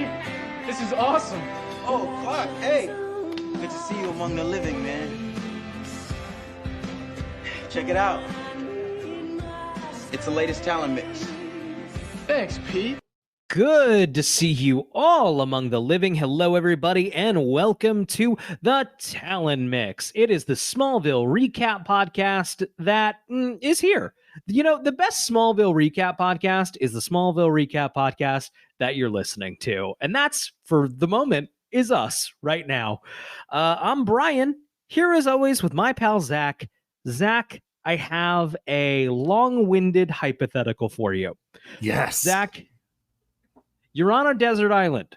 Pete. This is awesome. Oh, Clark, hey. Good to see you among the living, man. Check it out. It's the latest talent mix. Thanks, Pete. Good to see you all among the living. Hello, everybody, and welcome to the Talon Mix. It is the Smallville recap podcast that is here. You know, the best Smallville recap podcast is the Smallville recap podcast that you're listening to. And that's, for the moment, is us right now. I'm Brian, here as always with my pal Zach. Zach, I have a long-winded hypothetical for you. Yes. Zach, you're on a desert island.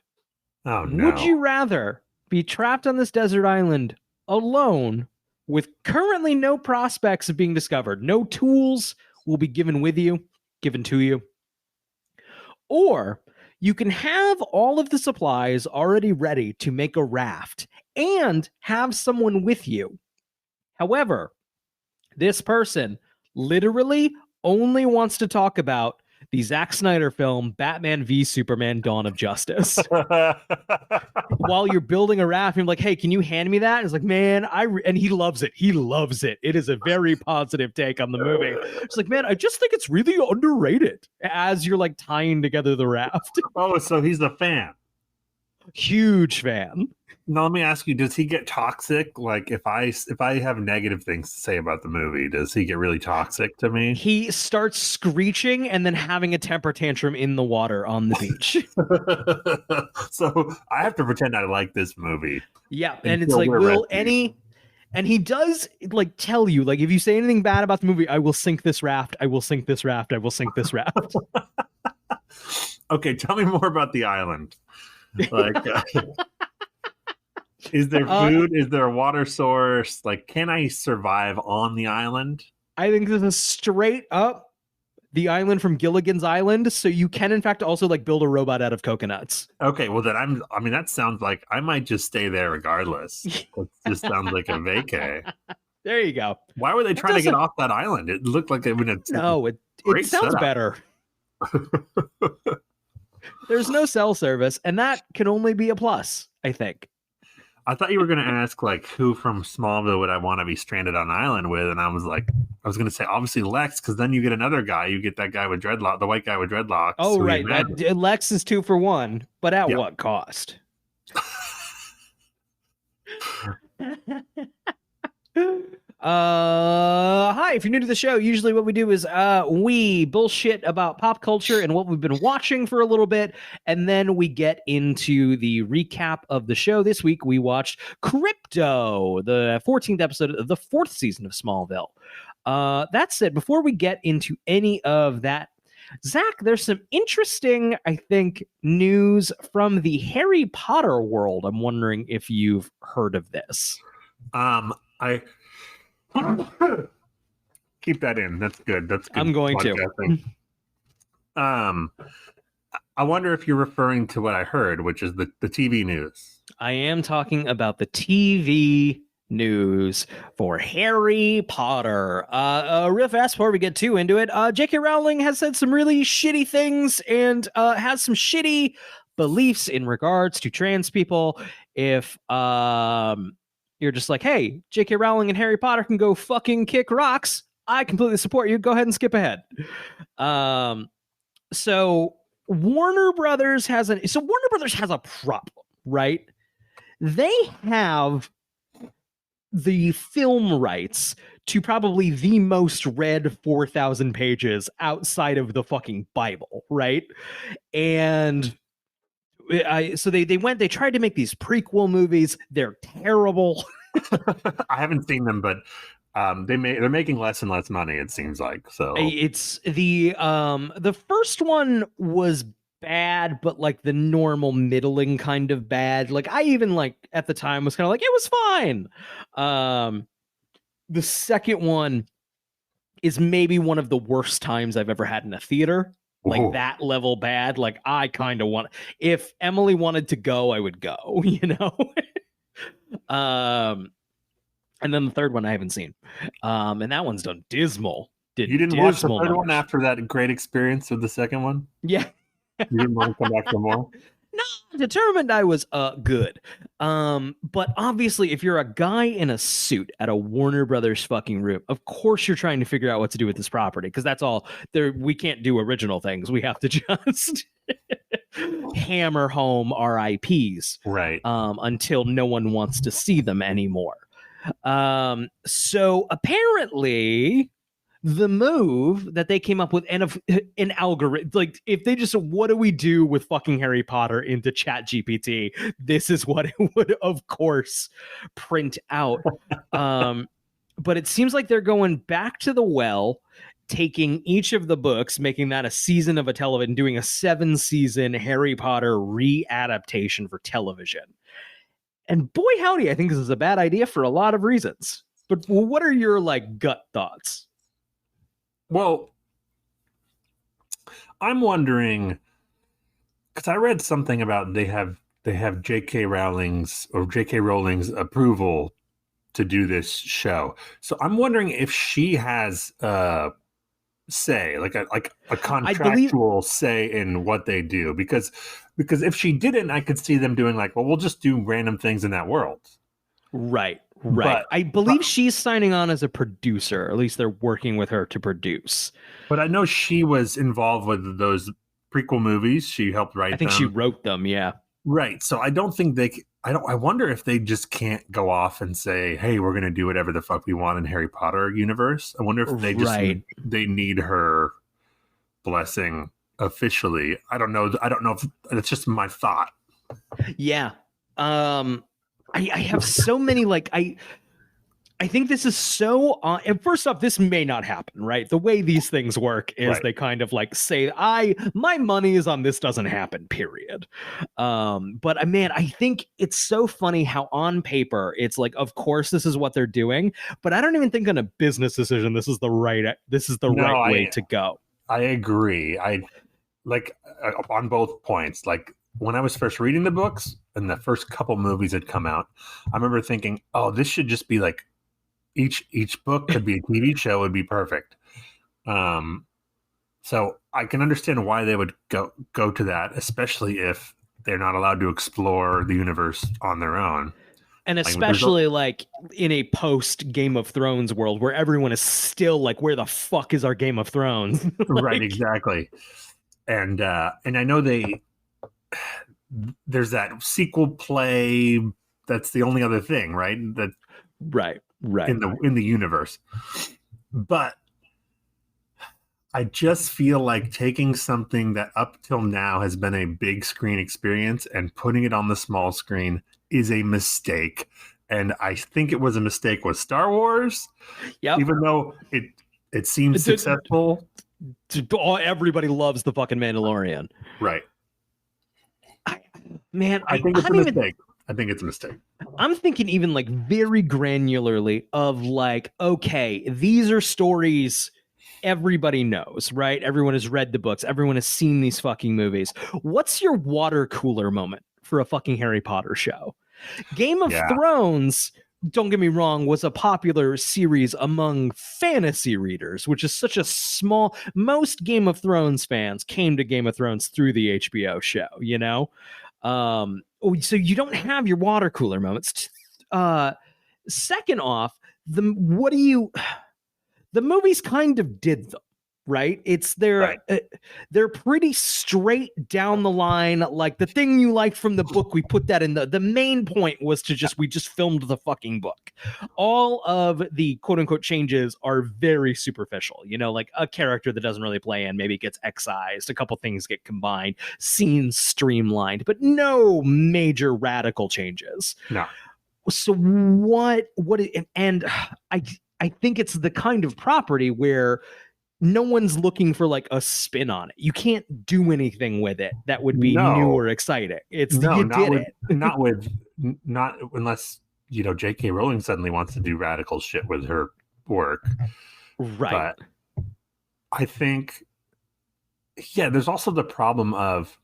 Oh, no. Would you rather be trapped on this desert island alone with currently no prospects of being discovered? No tools will be given to you. Or you can have all of the supplies already ready to make a raft and have someone with you. However, this person literally only wants to talk about the Zack Snyder film, Batman v Superman: Dawn of Justice. While you're building a raft, you're like, hey, can you hand me that? And it's like, man, and he loves it. He loves it. It is a very positive take on the movie. It's like, man, I just think it's really underrated as you're like tying together the raft. Oh, so he's a fan. Huge fan. Now, let me ask you, does he get toxic? Like, if I have negative things to say about the movie, does he get really toxic to me? He starts screeching and then having a temper tantrum in the water on the beach. So I have to pretend I like this movie. Yeah, and it's like, and he does like tell you, like, if you say anything bad about the movie, I will sink this raft. I will sink this raft. I will sink this raft. Okay, tell me more about the island. Like, is there food? Is there a water source? Like, can I survive on the island? I think this is straight up the island from Gilligan's Island. So you can, in fact, also like build a robot out of coconuts. Okay, well then that sounds like I might just stay there regardless. It just sounds like a vacay. There you go. Why were they trying to get off that island? It looked like it would have. No, it sounds better. There's no cell service, and that can only be a plus, I think. I thought you were going to ask, like, who from Smallville would I want to be stranded on an island with? And I was going to say, obviously, Lex, because then you get another guy. You get that guy with dreadlocks, the white guy with dreadlocks. Oh, right. Lex is 2 for 1, but at what cost? Hi, if you're new to the show, usually what we do is we bullshit about pop culture and what we've been watching for a little bit, and then we get into the recap of the show. This week we watched Krypto, the 14th episode of the 4th season of Smallville. That said, before we get into any of that, Zach, there's some interesting, I think, news from the Harry Potter world. I'm wondering if you've heard of this. I keep that in. That's good. That's good. I'm going to. I wonder if you're referring to what I heard, which is the TV news. I am talking about the TV news for Harry Potter. Real fast before we get too into it, J.K. Rowling has said some really shitty things and has some shitty beliefs in regards to trans people. If you're just like, hey, J.K. Rowling and Harry Potter can go fucking kick rocks, I completely support you. Go ahead and skip ahead. So Warner Brothers has a problem, right? They have the film rights to probably the most read 4,000 pages outside of the fucking Bible, right? And so they tried to make these prequel movies. They're terrible. I haven't seen them, but they're making less and less money, it seems like. So it's the first one was bad, but like the normal middling kind of bad. Like I even like at the time was kind of like it was fine. The second one is maybe one of the worst times I've ever had in a theater. Like that level bad. Like I kind of want, if Emily wanted to go, I would go, you know? And then the third one I haven't seen. And that one's done dismal. You didn't watch the third one after that great experience with the second one? Yeah. You didn't want to come back for more? determined I was good. But obviously, if you're a guy in a suit at a Warner Brothers fucking room, of course you're trying to figure out what to do with this property, because that's all there. We can't do original things. We have to just hammer home our IPs, Right. until no one wants to see them anymore. So apparently the move that they came up with, and of an algorithm, like if they just, what do we do with fucking Harry Potter into Chat GPT? This is what it would, of course, print out. But it seems like they're going back to the well, taking each of the books, making that a season of a television, doing a 7-season Harry Potter re-adaptation for television. And boy, howdy, I think this is a bad idea for a lot of reasons. But what are your like gut thoughts? Well, I'm wondering, because I read something about they have J.K. Rowling's approval to do this show. So I'm wondering if she has say, like a contractual say in what they do, because if she didn't, I could see them doing like, well, we'll just do random things in that world. Right. But I believe she's signing on as a producer, or at least they're working with her to produce. But I know she was involved with those prequel movies. She helped write them. I think she wrote them, yeah. Right. So I don't think I wonder if they just can't go off and say, hey, we're going to do whatever the fuck we want in Harry Potter universe. I wonder if they just they need her blessing officially. I don't know if it's just my thought. Yeah. I have so many, like, I think this is so and first off, this may not happen, right? The way these things work is they kind of like say, my money is on this doesn't happen, period. But man, I think it's so funny how on paper it's like, of course this is what they're doing, but I don't even think on a business decision this is the right way to go. I agree. I like on both points. Like when I was first reading the books and the first couple movies had come out, I remember thinking, oh, this should just be like each book could be a TV show, would be perfect. So I can understand why they would go to that, especially if they're not allowed to explore the universe on their own. And especially like in a post Game of Thrones world where everyone is still like, where the fuck is our Game of Thrones? Like, right, exactly. And I know there's that sequel play. That's the only other thing, right? That right in the universe. But I just feel like taking something that up till now has been a big screen experience and putting it on the small screen is a mistake. And I think it was a mistake with Star Wars. Yeah, even though it seems successful. Everybody loves the fucking Mandalorian. Right. I think it's a mistake. I think it's a mistake. I'm thinking even like very granularly of like, okay, these are stories everybody knows, right? Everyone has read the books. Everyone has seen these fucking movies. What's your water cooler moment for a fucking Harry Potter show? Game of Thrones, don't get me wrong, was a popular series among fantasy readers, which is such a small... Most Game of Thrones fans came to Game of Thrones through the HBO show, you know? So you don't have your water cooler moments. Second off, the movies kind of did them, right? They're pretty straight down the line. Like the thing you liked from the book, we put that in the main point was we just filmed the fucking book. All of the quote unquote changes are very superficial, you know, like a character that doesn't really play in maybe gets excised, a couple things get combined, scenes streamlined, but no major radical changes. No. So I think it's the kind of property where no one's looking for like a spin on it. You can't do anything with it that would be new or exciting. Not unless, you know, J.K. Rowling suddenly wants to do radical shit with her work. Right. But I think, there's also the problem of,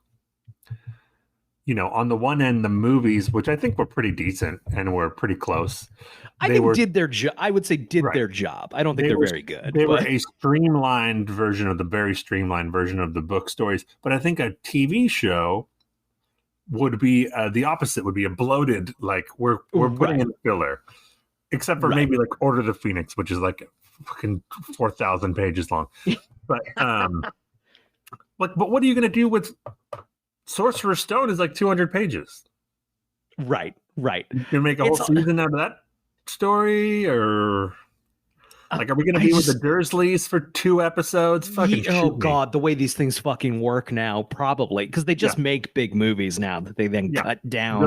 you know, on the one end, the movies, which I think were pretty decent and were pretty close. Did their job. I would say their job. I don't think they're very good. They were a streamlined version of the very streamlined version of the book stories. But I think a TV show would be the opposite. Would be a bloated, like we're putting in filler, except for maybe like Order of the Phoenix, which is like fucking 4,000 pages long. But but what are you gonna do with Sorcerer's Stone? Is like 200 pages. Right. You can make a whole season out of that story, or like, are we going to be with the Dursleys for 2 episodes? Fucking God, the way these things fucking work now, probably because they just make big movies now that they then cut down.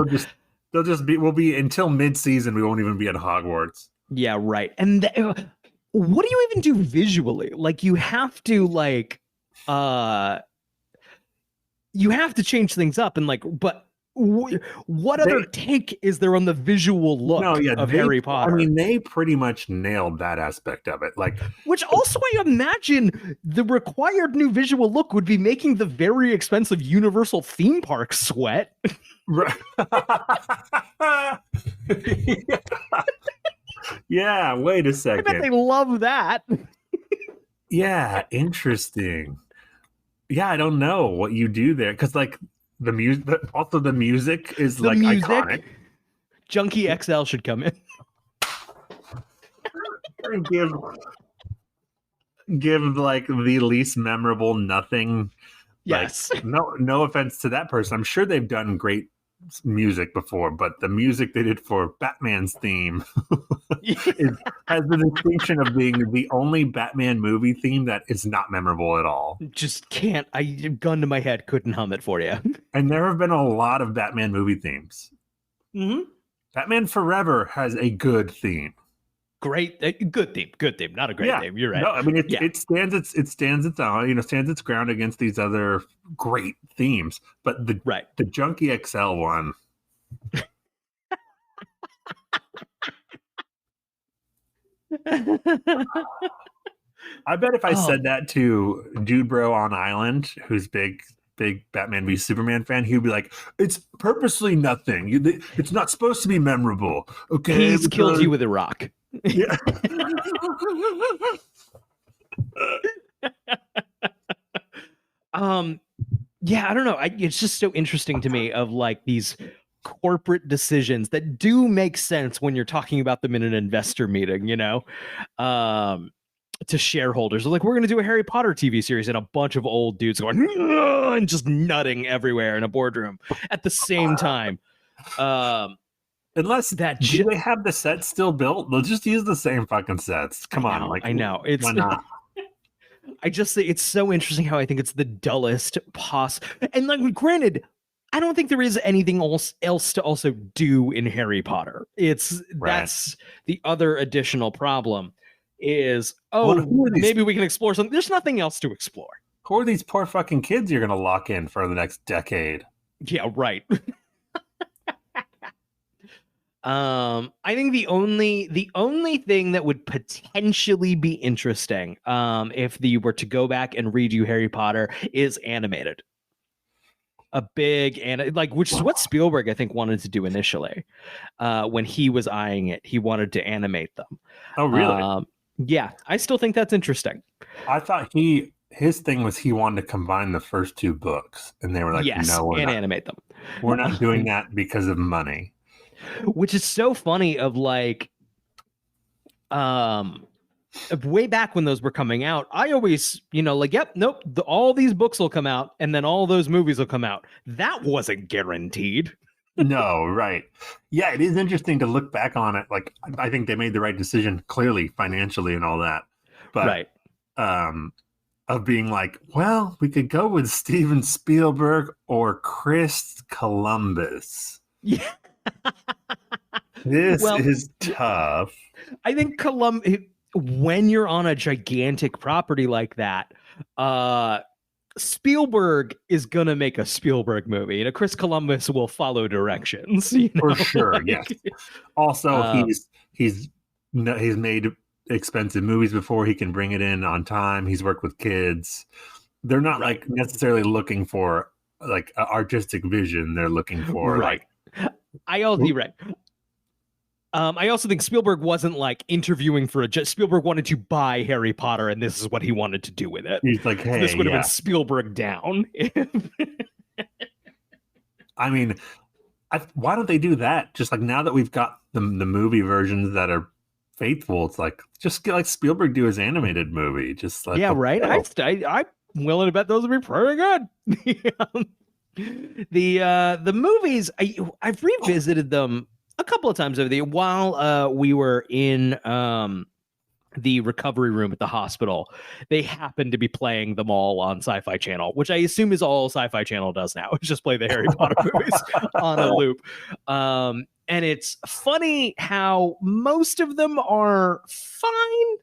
They'll just be. We'll be until mid-season. We won't even be at Hogwarts. Yeah, right. And what do you even do visually? Like, you have to change things up and but. What other take is there on the visual look of Harry Potter? I mean, they pretty much nailed that aspect of it. Like, which also I imagine the required new visual look would be making the very expensive Universal theme park sweat. Yeah, wait a second. I bet they love that. Yeah, interesting. Yeah, I don't know what you do there because like. The music, also the music is iconic. Junkie XL should come in. And give like the least memorable nothing. Yes. Like, no offense to that person. I'm sure they've done great music before, but the music they did for Batman's theme has the distinction of being the only Batman movie theme that is not memorable at all. Just can't. Gun to my head, couldn't hum it for you. And there have been a lot of Batman movie themes. Mm-hmm. Batman Forever has a good theme. Good theme, not a great theme. You're right. No, I mean it stands its own, stands its ground against these other great themes. But the Junkie XL one. I bet if I said that to Dude Bro on Island, who's big Batman v Superman fan, he'd be like, "It's purposely nothing. It's not supposed to be memorable." Okay, he's killed you with a rock. Yeah. Yeah, I don't know. It's just so interesting to me of like these corporate decisions that do make sense when you're talking about them in an investor meeting, to shareholders. Like, we're going to do a Harry Potter TV series, and a bunch of old dudes going and just nutting everywhere in a boardroom at the same time. Unless do they have the sets still built? They'll just use the same fucking sets. Come on, I know. Why not? I just say it's so interesting how I think it's the dullest and like, granted, I don't think there is anything else to also do in Harry Potter. That's the other additional problem is maybe we can explore something. There's nothing else to explore. Who are these poor fucking kids you're gonna lock in for the next decade? Yeah, right. I think the only thing that would potentially be interesting, if you were to go back and redo Harry Potter, is animated. A big which is what Spielberg I think wanted to do initially. When he was eyeing it, he wanted to animate them. Oh, really? Yeah, I still think that's interesting. I thought his thing was he wanted to combine the first 2 books, and they were like, "No, we're not animate them. We're not doing that because of money." Which is so funny of like, way back when those were coming out, I always, all these books will come out and then all those movies will come out. That wasn't guaranteed. No, right. Yeah, it is interesting to look back on it. Like, I think they made the right decision, clearly, financially and all that. But, of being like, well, we could go with Steven Spielberg or Chris Columbus. Yeah. This is tough. I think when you're on a gigantic property like that, Spielberg is gonna make a Spielberg movie, and Chris Columbus will follow directions. For sure, yes. Also, he's made expensive movies before. He can bring it in on time. He's worked with kids. They're not like necessarily looking for like an artistic vision. They're looking for I also think Spielberg wasn't like interviewing for Spielberg wanted to buy Harry Potter, and this is what he wanted to do with it. He's like, hey, this would have been Spielberg down. I mean, why don't they do that? Just like now that we've got the movie versions that are faithful, it's like just get like Spielberg do his animated movie. Just like right. I'm willing to bet those would be pretty good. The movies, I've revisited them a couple of times over the while we were in the recovery room at the hospital. They happened to be playing them all on Sci-Fi Channel, which I assume is all Sci-Fi Channel does now. It's just play the Harry Potter movies on a loop. And it's funny how most of them are fine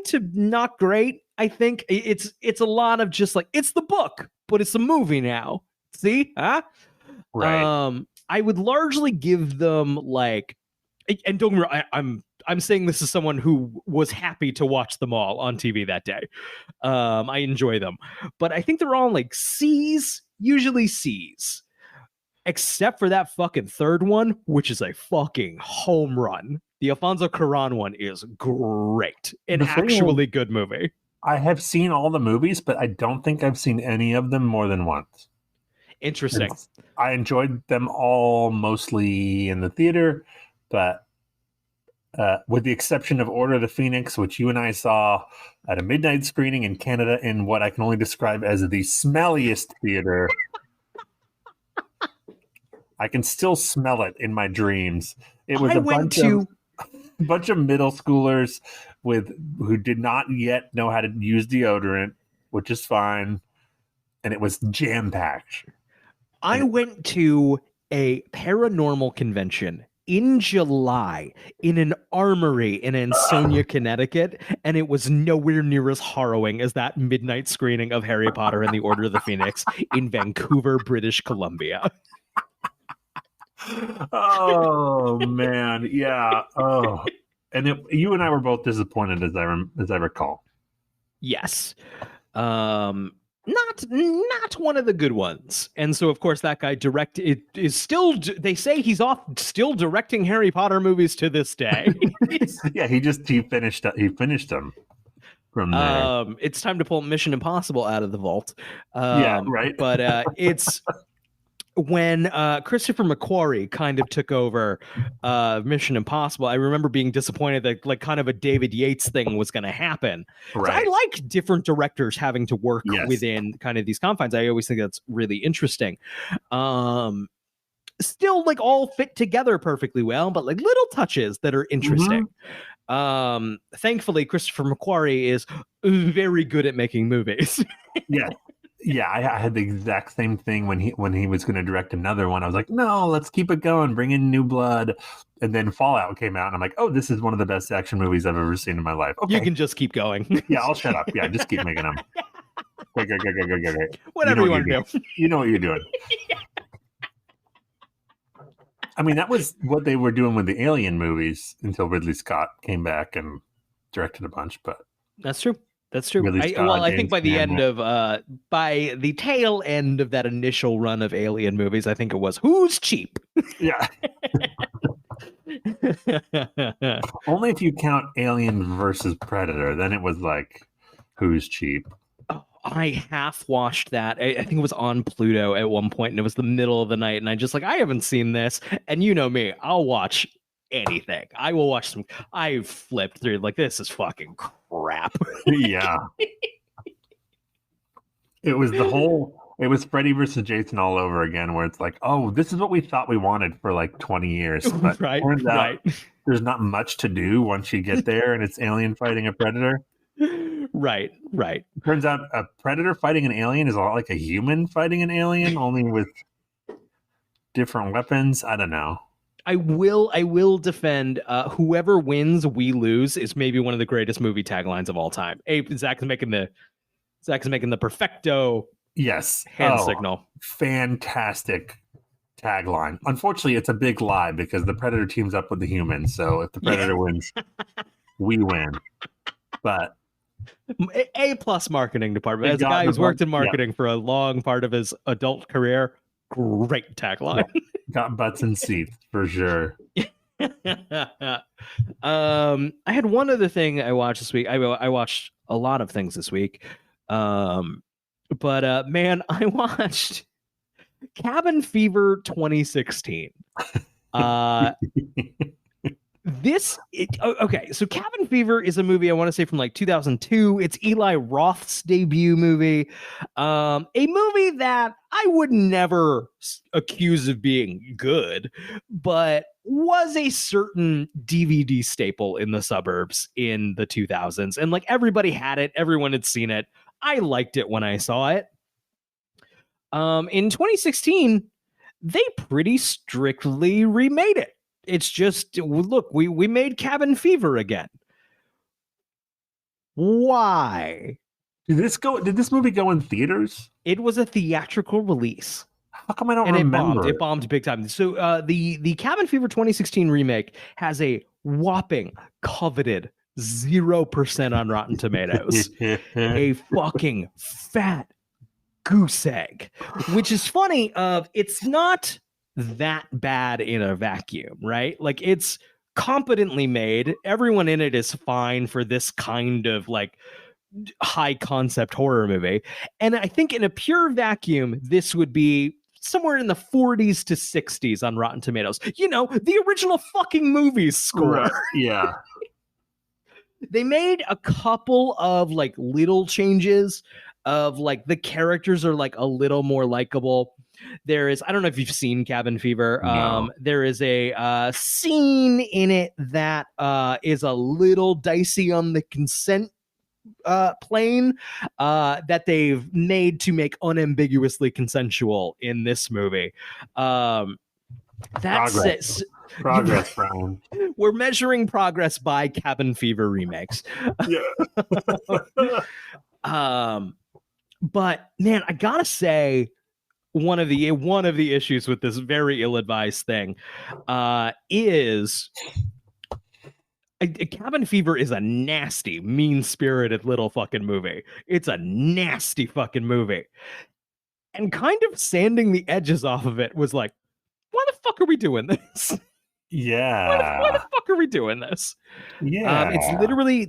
to not great. I think it's a lot of just like, it's the book, but it's a movie now. See? Huh? Right. I would largely give them like, and don't get me wrong, I'm saying this as someone who was happy to watch them all on TV that day. I enjoy them, but I think they're all like C's, usually C's, except for that fucking third one, which is a fucking home run. The Alfonso Cuarón one is great, an actually good movie. I have seen all the movies, but I don't think I've seen any of them more than once. Interesting. I enjoyed them all mostly in the theater, but with the exception of Order of the Phoenix, which you and I saw at a midnight screening in Canada in what I can only describe as the smelliest theater. I can still smell it in my dreams. It was a bunch of middle schoolers who did not yet know how to use deodorant, which is fine, and it was jam-packed. I went to a paranormal convention in July in an armory in Ansonia, Connecticut, and it was nowhere near as harrowing as that midnight screening of Harry Potter and the Order of the Phoenix in Vancouver, British Columbia. Oh man, yeah. Oh, and you and I were both disappointed, as I recall. Yes. Not one of the good ones. And so of course that guy is still, they say he's still directing Harry Potter movies to this day. Yeah, he finished them from there. It's time to pull Mission Impossible out of the vault. Yeah, right. But it's when Christopher McQuarrie kind of took over Mission Impossible, I remember being disappointed that like kind of a David Yates thing was going to happen. Right. So I like different directors having to work within kind of these confines. I always think that's really interesting. Still like all fit together perfectly well, but like little touches that are interesting. Mm-hmm. Thankfully, Christopher McQuarrie is very good at making movies. Yeah. Yeah, I had the exact same thing when he was going to direct another one. I was like, no, let's keep it going, bring in new blood. And then Fallout came out, and I'm like, oh, this is one of the best action movies I've ever seen in my life. Okay. You can just keep going. Yeah, I'll shut up. Yeah, just keep making them. Go. Whatever you want to do. You know what you're doing. I mean, that was what they were doing with the Alien movies until Ridley Scott came back and directed a bunch. But that's true. That's true. I think by the tail end of that initial run of Alien movies, I think it was Who's Cheap? Yeah. Only if you count Alien versus Predator, then it was like Who's Cheap? Oh, I half watched that. I think it was on Pluto at one point, and it was the middle of the night, and I just like, I haven't seen this, and you know me, I'll watch anything. I will watch some. I flipped through like, this is fucking crap. Yeah. It was Freddy versus Jason all over again, where it's like, oh, this is what we thought we wanted for like 20 years. But turns out there's not much to do once you get there and it's alien fighting a predator. Right. Turns out a predator fighting an alien is a lot like a human fighting an alien, only with different weapons. I don't know. I will defend whoever wins, we lose is maybe one of the greatest movie taglines of all time. Zach's making the perfecto hand signal. Fantastic tagline. Unfortunately, it's a big lie because the predator teams up with the human. So if the predator wins, we win. But A+ marketing department. As a guy who's worked in marketing for a long part of his adult career, great tagline. Got butts and seats for sure. I had one other thing I watched this week. I watched a lot of things this week. But man, I watched Cabin Fever 2016. Okay, so Cabin Fever is a movie I want to say from like 2002. It's Eli Roth's debut movie. A movie that I would never accuse of being good, but was a certain DVD staple in the suburbs in the 2000s. And like everybody had it, everyone had seen it. I liked it when I saw it. In 2016, they pretty strictly remade it. It's just, look, we made Cabin Fever again. Why? Did this movie go in theaters? It was a theatrical release. How come I don't and remember? It bombed big time. So the Cabin Fever 2016 remake has a whopping coveted 0% on Rotten Tomatoes. A fucking fat goose egg, which is funny. It's not that bad in a vacuum, right? Like, it's competently made. Everyone in it is fine for this kind of like high concept horror movie. And I think in a pure vacuum, this would be somewhere in the 40s to 60s on Rotten Tomatoes. You know, the original fucking movie's score. Right. Yeah. They made a couple of like little changes of like the characters are like a little more likable. There is, I don't know if you've seen Cabin Fever. No. There is a scene in it that is a little dicey on the consent plane that they've made to make unambiguously consensual in this movie. That's progress, Brian. We're measuring progress by Cabin Fever remakes. Yeah. But man, I gotta say, one of the issues with this very ill-advised thing is Cabin Fever is a nasty, mean-spirited little fucking movie. It's a nasty fucking movie. And kind of sanding the edges off of it was like, why the fuck are we doing this? Yeah. Why the fuck are we doing this? Yeah.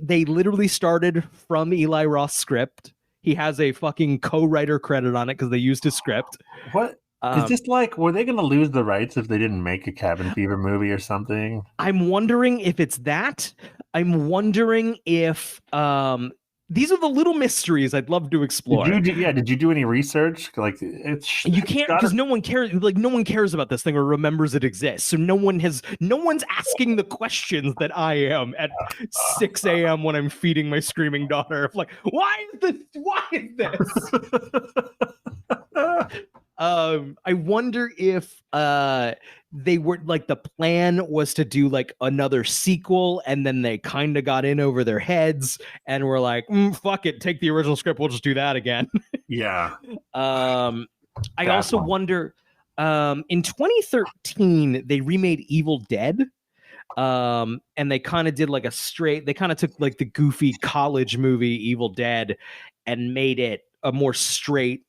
They literally started from Eli Roth's script. He has a fucking co-writer credit on it because they used his script. What? Is this like, were they going to lose the rights if they didn't make a Cabin Fever movie or something? I'm wondering if it's that. I'm wondering if these are the little mysteries I'd love to explore. Did you do any research? Like, you can't, because no one cares. Like, no one cares about this thing or remembers it exists. So no one's asking the questions that I am at 6 a.m. when I'm feeding my screaming daughter. Like, why is this? I wonder if they were like, the plan was to do like another sequel, and then they kind of got in over their heads and were like, fuck it, take the original script, we'll just do that again. Yeah. I also wonder, in 2013 they remade Evil Dead, and they kind of did like they kind of took like the goofy college movie Evil Dead and made it a more straight,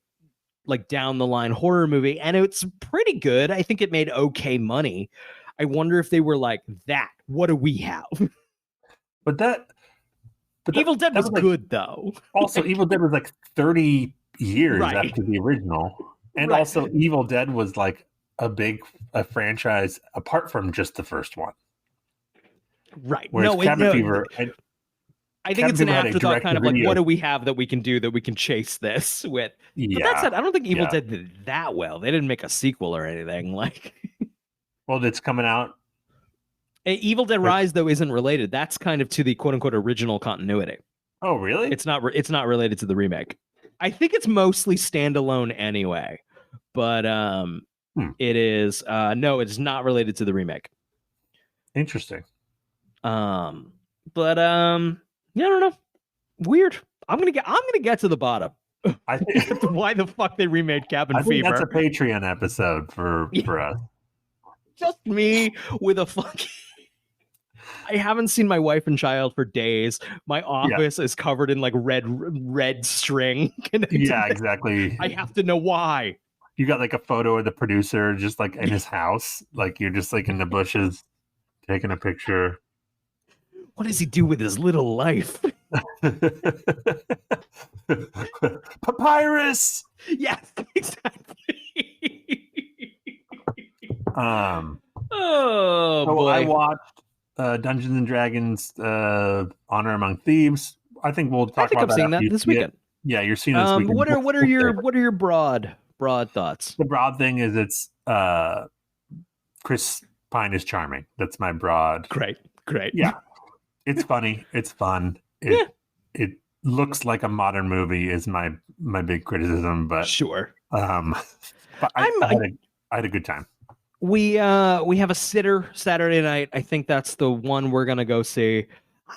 like down the line horror movie, and it's pretty good. I think it made okay money. I wonder if they were like, what do we have? But Evil Dead was like, good though. Also, Evil Dead was like 30 years after the original. And also Evil Dead was like a franchise apart from just the first one. Right. Whereas Cabin Fever, I think it's an afterthought, kind of like, what do we have that we can do that we can chase this with? Yeah. But that said, I don't think Evil Dead did that well. They didn't make a sequel or anything. Like, well, it's coming out. Evil Dead Rise, though, isn't related. That's kind of to the quote unquote original continuity. Oh, really? It's not related to the remake. I think it's mostly standalone anyway. But it is no, it's not related to the remake. Interesting. Yeah, I don't know. Weird. I'm gonna get to the bottom. I think why the fuck they remade Cabin Fever. That's a Patreon episode for us. Just me with a fucking. I haven't seen my wife and child for days. My office is covered in like red string. Yeah, exactly. I have to know why. You got like a photo of the producer just like in his house, like you're just like in the bushes taking a picture. What does he do with his little life? Papyrus. Yes, exactly. Um, Oh so boy. I watched Dungeons and Dragons Honor Among Thieves. I think we'll talk I think about I'm seeing after that you this see it. weekend. Yeah, you're seeing it this weekend. What are What's your favorite? what are your broad thoughts? The broad thing is it's Chris Pine is charming. That's my broad. Great. Yeah, it's funny. It's fun. Yeah. It looks like a modern movie is my big criticism, but Sure. but I had a good time. We have a sitter Saturday night. I think that's the one we're gonna go see. I'm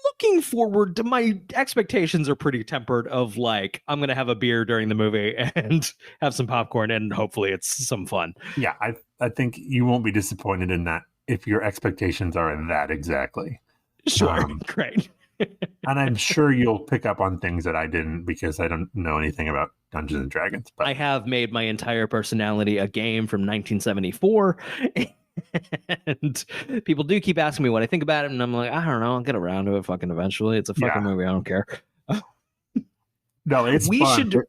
looking forward to. My expectations are pretty tempered of like I'm gonna have a beer during the movie and have some popcorn and hopefully it's some fun. Yeah, I think you won't be disappointed in that if your expectations are in that exactly. Sure. Great. And I'm sure you'll pick up on things that I didn't because I don't know anything about Dungeons and Dragons. But I have made my entire personality a game from 1974. And people do keep asking me what I think about it, and I'm like, I don't know. I'll get around to it fucking eventually. It's a fucking movie. I don't care. No, it's we fun. should for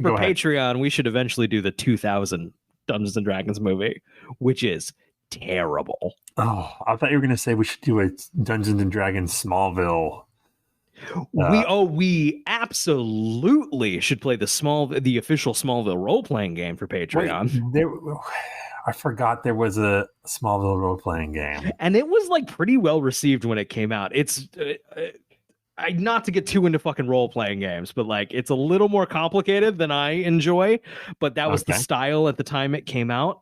Go ahead. Patreon. We should eventually do the 2000 Dungeons and Dragons movie, which is terrible. Oh, I thought you were going to say we should do a Dungeons and Dragons Smallville. We absolutely should play the official Smallville role playing game for Patreon. Wait, I forgot there was a Smallville role playing game, and it was like pretty well received when it came out. It's not to get too into fucking role playing games, but like it's a little more complicated than I enjoy. But that was the style at the time it came out.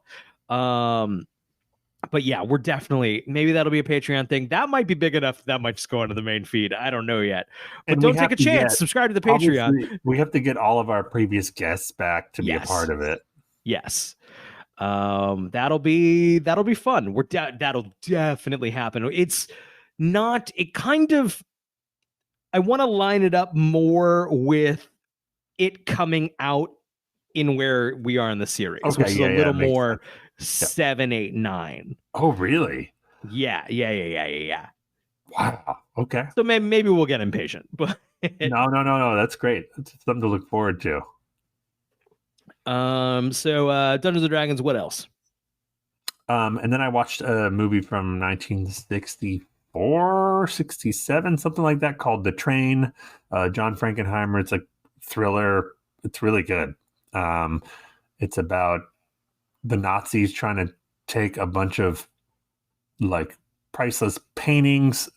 But yeah, we're definitely, maybe that'll be a Patreon thing. That might be big enough. That might just go onto the main feed. I don't know yet. But don't take a chance. Subscribe to the Patreon. We have to get all of our previous guests back to be a part of it. Yes. That'll be fun. That'll definitely happen. It's not, it kind of, I want to line it up more with it coming out in where we are in the series, which is a little more 7, 8, 9. Oh, really? Yeah. Wow. Okay. So maybe we'll get impatient, but no. That's great. That's something to look forward to. So Dungeons and Dragons. What else? And then I watched a movie from 1964, 67, something like that, called The Train. John Frankenheimer. It's a thriller. It's really good. It's about the Nazis trying to take a bunch of like priceless paintings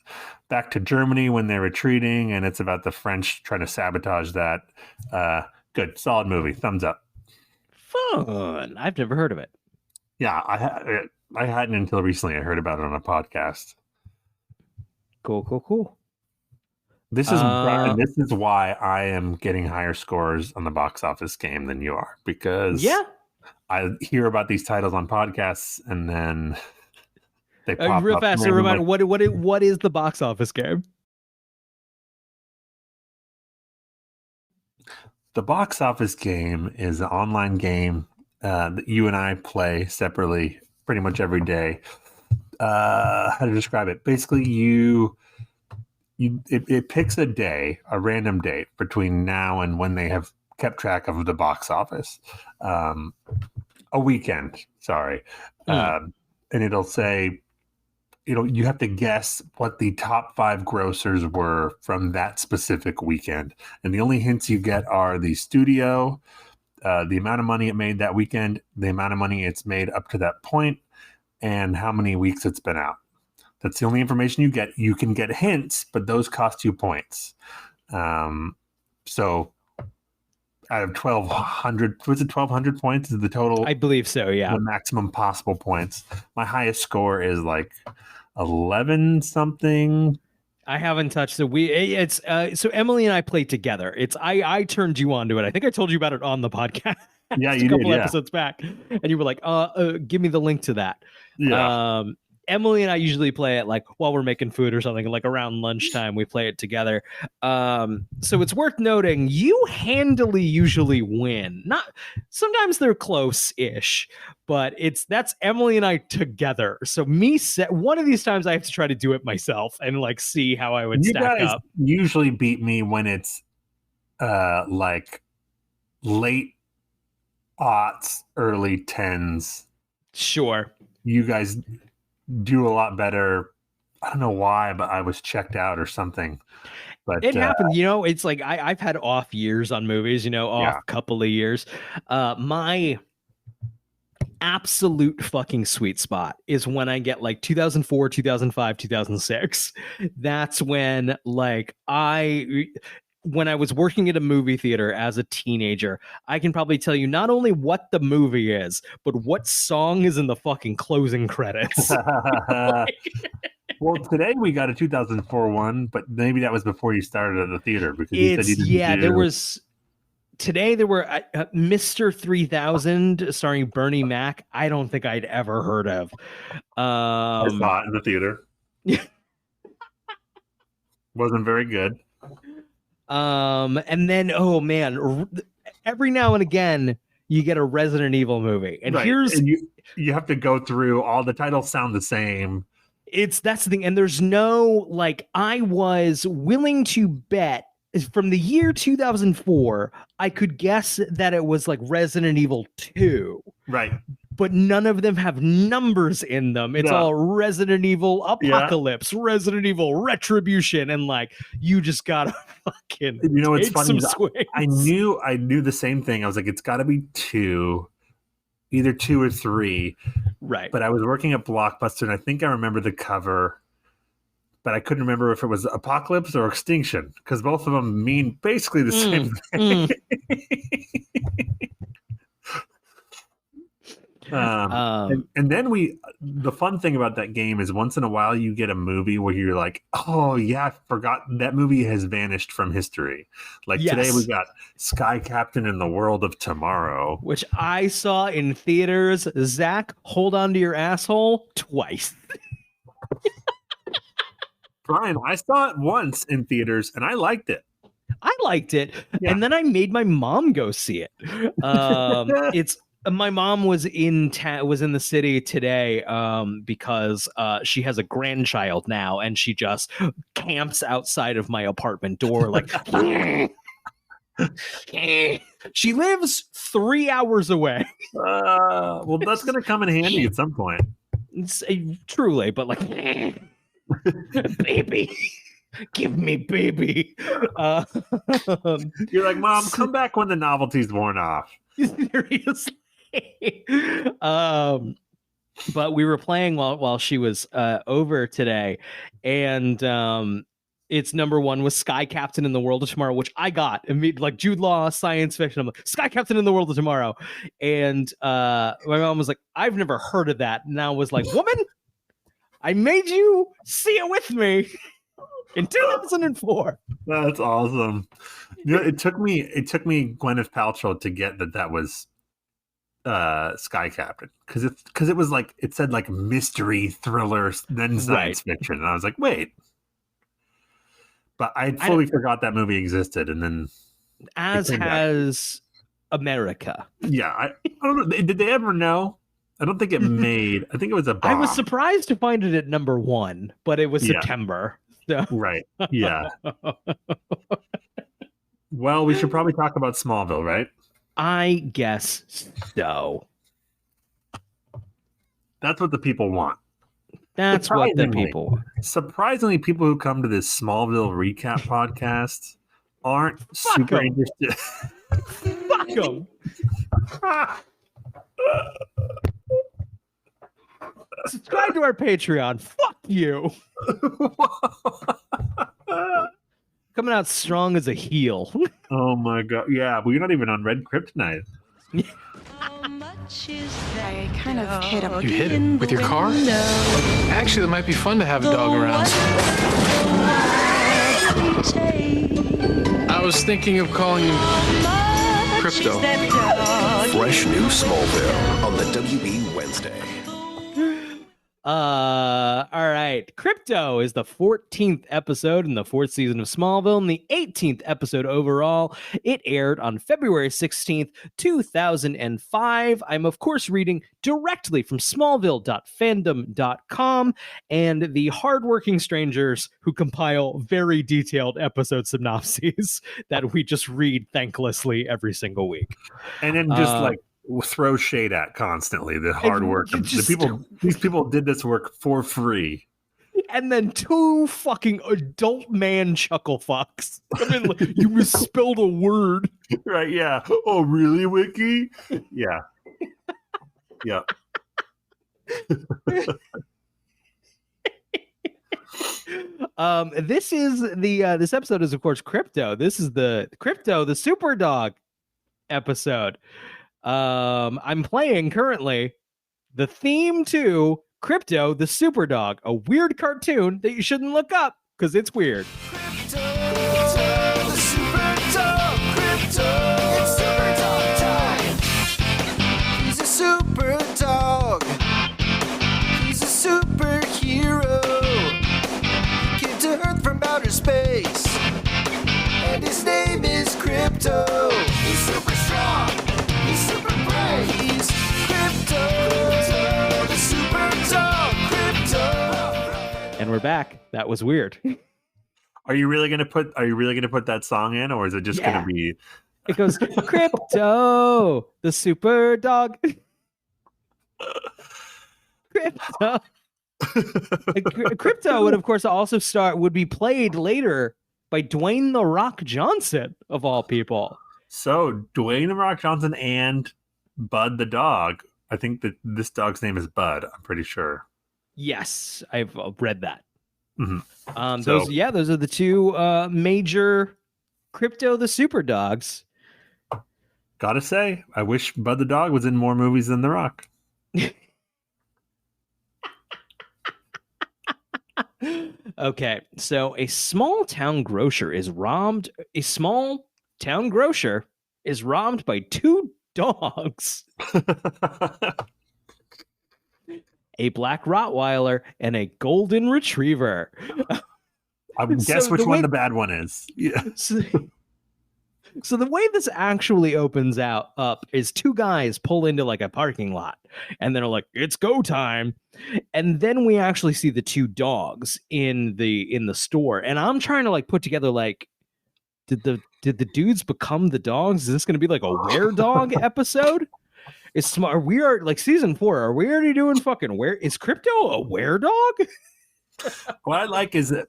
back to Germany when they're retreating, and it's about the French trying to sabotage that. Good, solid movie. Thumbs up. Fun. I've never heard of it. Yeah, I hadn't until recently. I heard about it on a podcast. Cool. This is why I am getting higher scores on the box office game than you are, because I hear about these titles on podcasts and then they pop real up. fast. So remind what is the box office game? The box office game is an online game that you and I play separately pretty much every day. How to describe it? Basically, it picks a day, a random date between now and when they have kept track of the box office. A weekend, sorry. And it'll say, you have to guess what the top 5 grossers were from that specific weekend. And the only hints you get are the studio, the amount of money it made that weekend, the amount of money it's made up to that point, and how many weeks it's been out. That's the only information you get. You can get hints, but those cost you points. So out of 1,200, was it 1,200 points is the total? I believe so, yeah. The maximum possible points. My highest score is like 11 something. I haven't touched it. So Emily and I played together. I turned you onto it. I think I told you about it on the podcast. Yeah, a couple episodes back, and you were like, give me the link to that. Yeah. Emily and I usually play it like while we're making food or something, like around lunchtime. We play it together. So it's worth noting you handily usually win. Not sometimes they're close-ish, but that's Emily and I together. So one of these times I have to try to do it myself and like see how I would stack up. Usually beat me when it's like late aughts, early 10s. Sure. You guys do a lot better. I don't know why, but I was checked out or something. But It happened, it's like I've had off years on movies, off couple of years. My absolute fucking sweet spot is when I get like 2004, 2005, 2006. That's when when I was working at a movie theater as a teenager, I can probably tell you not only what the movie is, but what song is in the fucking closing credits. Well, today we got a 2004 one, but maybe that was before you started at the theater because you said you didn't there was. Today there were Mr. 3000 starring Bernie Mac. I don't think I'd ever heard of. I saw it in the theater. Wasn't very good. And then, oh man, every now and again you get a Resident Evil movie, and and you have to go through all the titles sound the same. That's the thing, and there's no I was willing to bet from the year 2004, I could guess that it was like Resident Evil 2. Right. But none of them have numbers in them. It's all Resident Evil Apocalypse, Resident Evil Retribution, and you just gotta fucking it's funny. I knew the same thing. I was like, it's gotta be 2, either 2 or 3. Right. But I was working at Blockbuster, and I think I remember the cover, but I couldn't remember if it was Apocalypse or Extinction, because both of them mean basically the same thing. And then the fun thing about that game is once in a while you get a movie where you're like, oh yeah, I forgot that movie has vanished from history. Today we got Sky Captain in the World of Tomorrow, which I saw in theaters. Zach, hold on to your asshole twice. Brian, I saw it once in theaters and I liked it. And then I made my mom go see it. My mom was in the city today because she has a grandchild now, and she just camps outside of my apartment door she lives 3 hours away. Well, that's gonna come in handy at some point. Truly, but baby, give me baby. You're like, Mom, come back when the novelty's worn off. Seriously. But we were playing while she was over today, and its number one was Sky Captain in the World of Tomorrow, which I got immediately, Jude Law science fiction. I'm like, Sky Captain in the World of Tomorrow, and my mom was like, I've never heard of that, and I was like, woman, I made you see it with me in 2004. That's awesome. It took me Gwyneth Paltrow to get that was Sky Captain, because it was it said mystery thriller, then science fiction, and I was like, wait. But I fully forgot that movie existed, and then as has America. Yeah, I don't know. Did they ever know? I don't think it made. I think it was a bomb. I was surprised to find it at number 1, but it was September. So. Right. Yeah. Well, we should probably talk about Smallville, right? I guess so. That's what the people want. That's what the people want. Surprisingly, people who come to this Smallville recap podcast aren't super interested. Fuck them. Subscribe to our Patreon. Fuck you. Coming out strong as a heel. Oh my god. Yeah, but you're not even on Red Kryptonite. I kind of hit him. You hit him with your car? Actually, it might be fun to have a dog around. I was thinking of calling him Krypto. Fresh new Smallville on the WB Wednesday. All right. Krypto is the 14th episode in the 4th season of Smallville and the 18th episode overall. It aired on February 16th, 2005. I'm, of course, reading directly from smallville.fandom.com and the hardworking strangers who compile very detailed episode synopses that we just read thanklessly every single week. And then just throw shade at constantly. The hard work. These people did this work for free. And then two fucking adult man chuckle fucks. I mean, like, you misspelled a word. Right, yeah. Oh, really, Wiki? Yeah. Yeah. This is this episode is, of course, Krypto. This is the Krypto the Super Dog episode. I'm playing currently the theme to Krypto the Super Dog, a weird cartoon that you shouldn't look up because it's weird. Krypto the Super Dog. Krypto, it's Super Dog time. He's a super dog. He's a superhero. He came to Earth from outer space, and his name is Krypto. He's super strong. He's super brave. He's Krypto the Super Dog. Krypto. And we're back. That was weird. Are you really gonna put that song in, or is it just gonna be? It goes Krypto the Super Dog. Krypto. Krypto would, of course, also would be played later by Dwayne the Rock Johnson, of all people. So Dwayne the Rock Johnson and Bud the dog. I think that this dog's name is Bud. I'm pretty sure. Yes, I've read that. Mm-hmm. Those are the two major Krypto the Super Dogs. Gotta say, I wish Bud the dog was in more movies than The Rock. Okay, so a small town grocer is robbed by two dogs. A black Rottweiler and a golden retriever. I would guess which one the bad one is. Yeah. So the way this actually opens up is two guys pull into like a parking lot and then are like, it's go time. And then we actually see the two dogs in the store. And I'm trying to like put together like, did the dudes become the dogs? Is this going to be like a were dog episode? It's smart. We are like season 4. Are we already doing fucking where is Krypto a were dog? What I like is that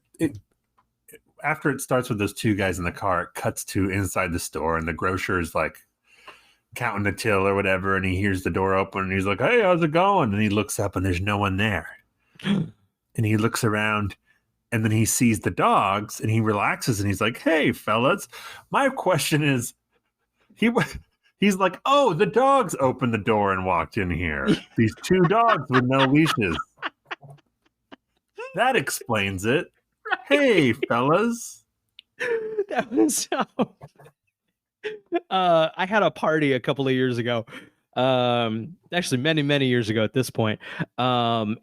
after it starts with those two guys in the car, it cuts to inside the store, and the grocer is like counting the till or whatever, and he hears the door open, and he's like, "Hey, how's it going?" And he looks up, and there's no one there. And he looks around, and then he sees the dogs, and he relaxes, and he's like, "Hey, fellas, my question is, he's like, oh, the dogs opened the door and walked in here. These two dogs with no leashes. That explains it. Right. Hey, fellas." That was so. I had a party a couple of years ago. Actually, many years ago at this point. And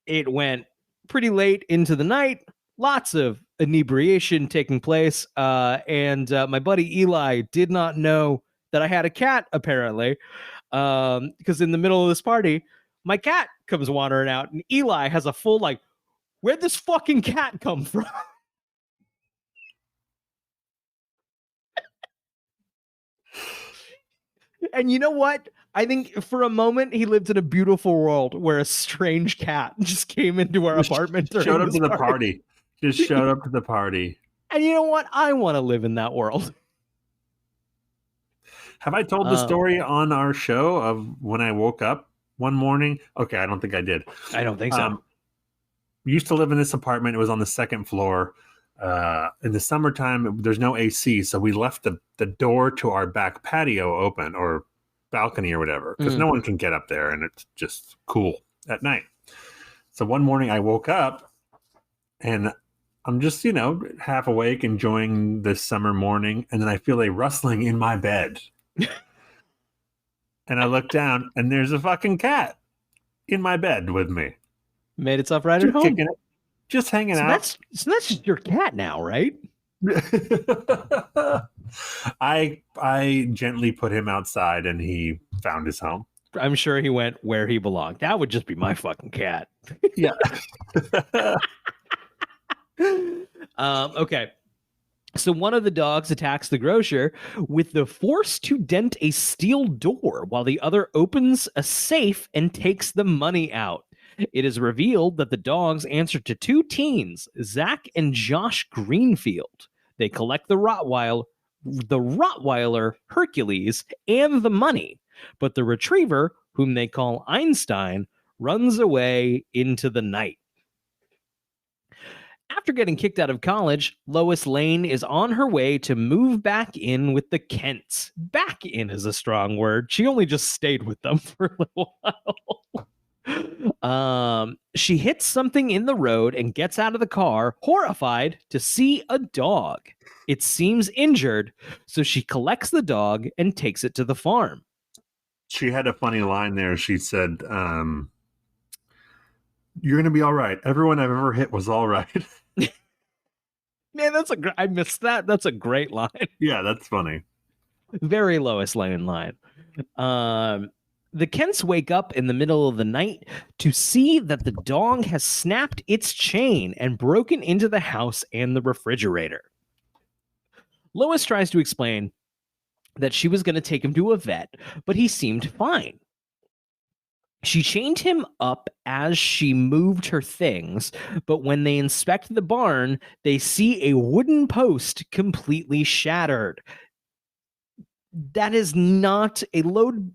it went pretty late into the night. Lots of inebriation taking place. And my buddy Eli did not know that I had a cat, apparently. Because in the middle of this party, my cat comes wandering out, and Eli has a full like, where'd this fucking cat come from? And you know what? I think for a moment he lived in a beautiful world where a strange cat just came into our apartment. Showed up to the party. Just showed up to the party. And you know what? I want to live in that world. Have I told the story on our show of when I woke up one morning? Okay, I don't think I did. I don't think so. We used to live in this apartment. It was on the second floor. In the summertime, there's no AC, so we left the door to our back patio open, or balcony or whatever, because no one can get up there, and it's just cool at night. So one morning I woke up, and I'm just, half awake, enjoying this summer morning, and then I feel a rustling in my bed. And I look down, and there's a fucking cat in my bed with me. Made itself right at home. Just hanging out. So that's just your cat now, right? I gently put him outside, and he found his home. I'm sure he went where he belonged. That would just be my fucking cat. Yeah. Okay. So one of the dogs attacks the grocer with the force to dent a steel door, while the other opens a safe and takes the money out. It is revealed that the dogs answer to two teens, Zach and Josh Greenfield. They collect the Rottweiler Hercules and the money, but the retriever, whom they call Einstein, runs away into the night. After getting kicked out of college, Lois Lane is on her way to move back in with the Kents. Back in is a strong word. She only just stayed with them for a little while. She hits something in the road and gets out of the car, horrified to see a dog. It seems injured, so she collects the dog and takes it to the farm. She had a funny line there. She said, "You're going to be all right. Everyone I've ever hit was all right." Man, I missed that. That's a great line. Yeah, that's funny. Very Lois Lane line. The Kents wake up in the middle of the night to see that the dog has snapped its chain and broken into the house and the refrigerator. Lois tries to explain that she was going to take him to a vet, but he seemed fine. She chained him up as she moved her things, but when they inspect the barn, they see a wooden post completely shattered. That is not a load.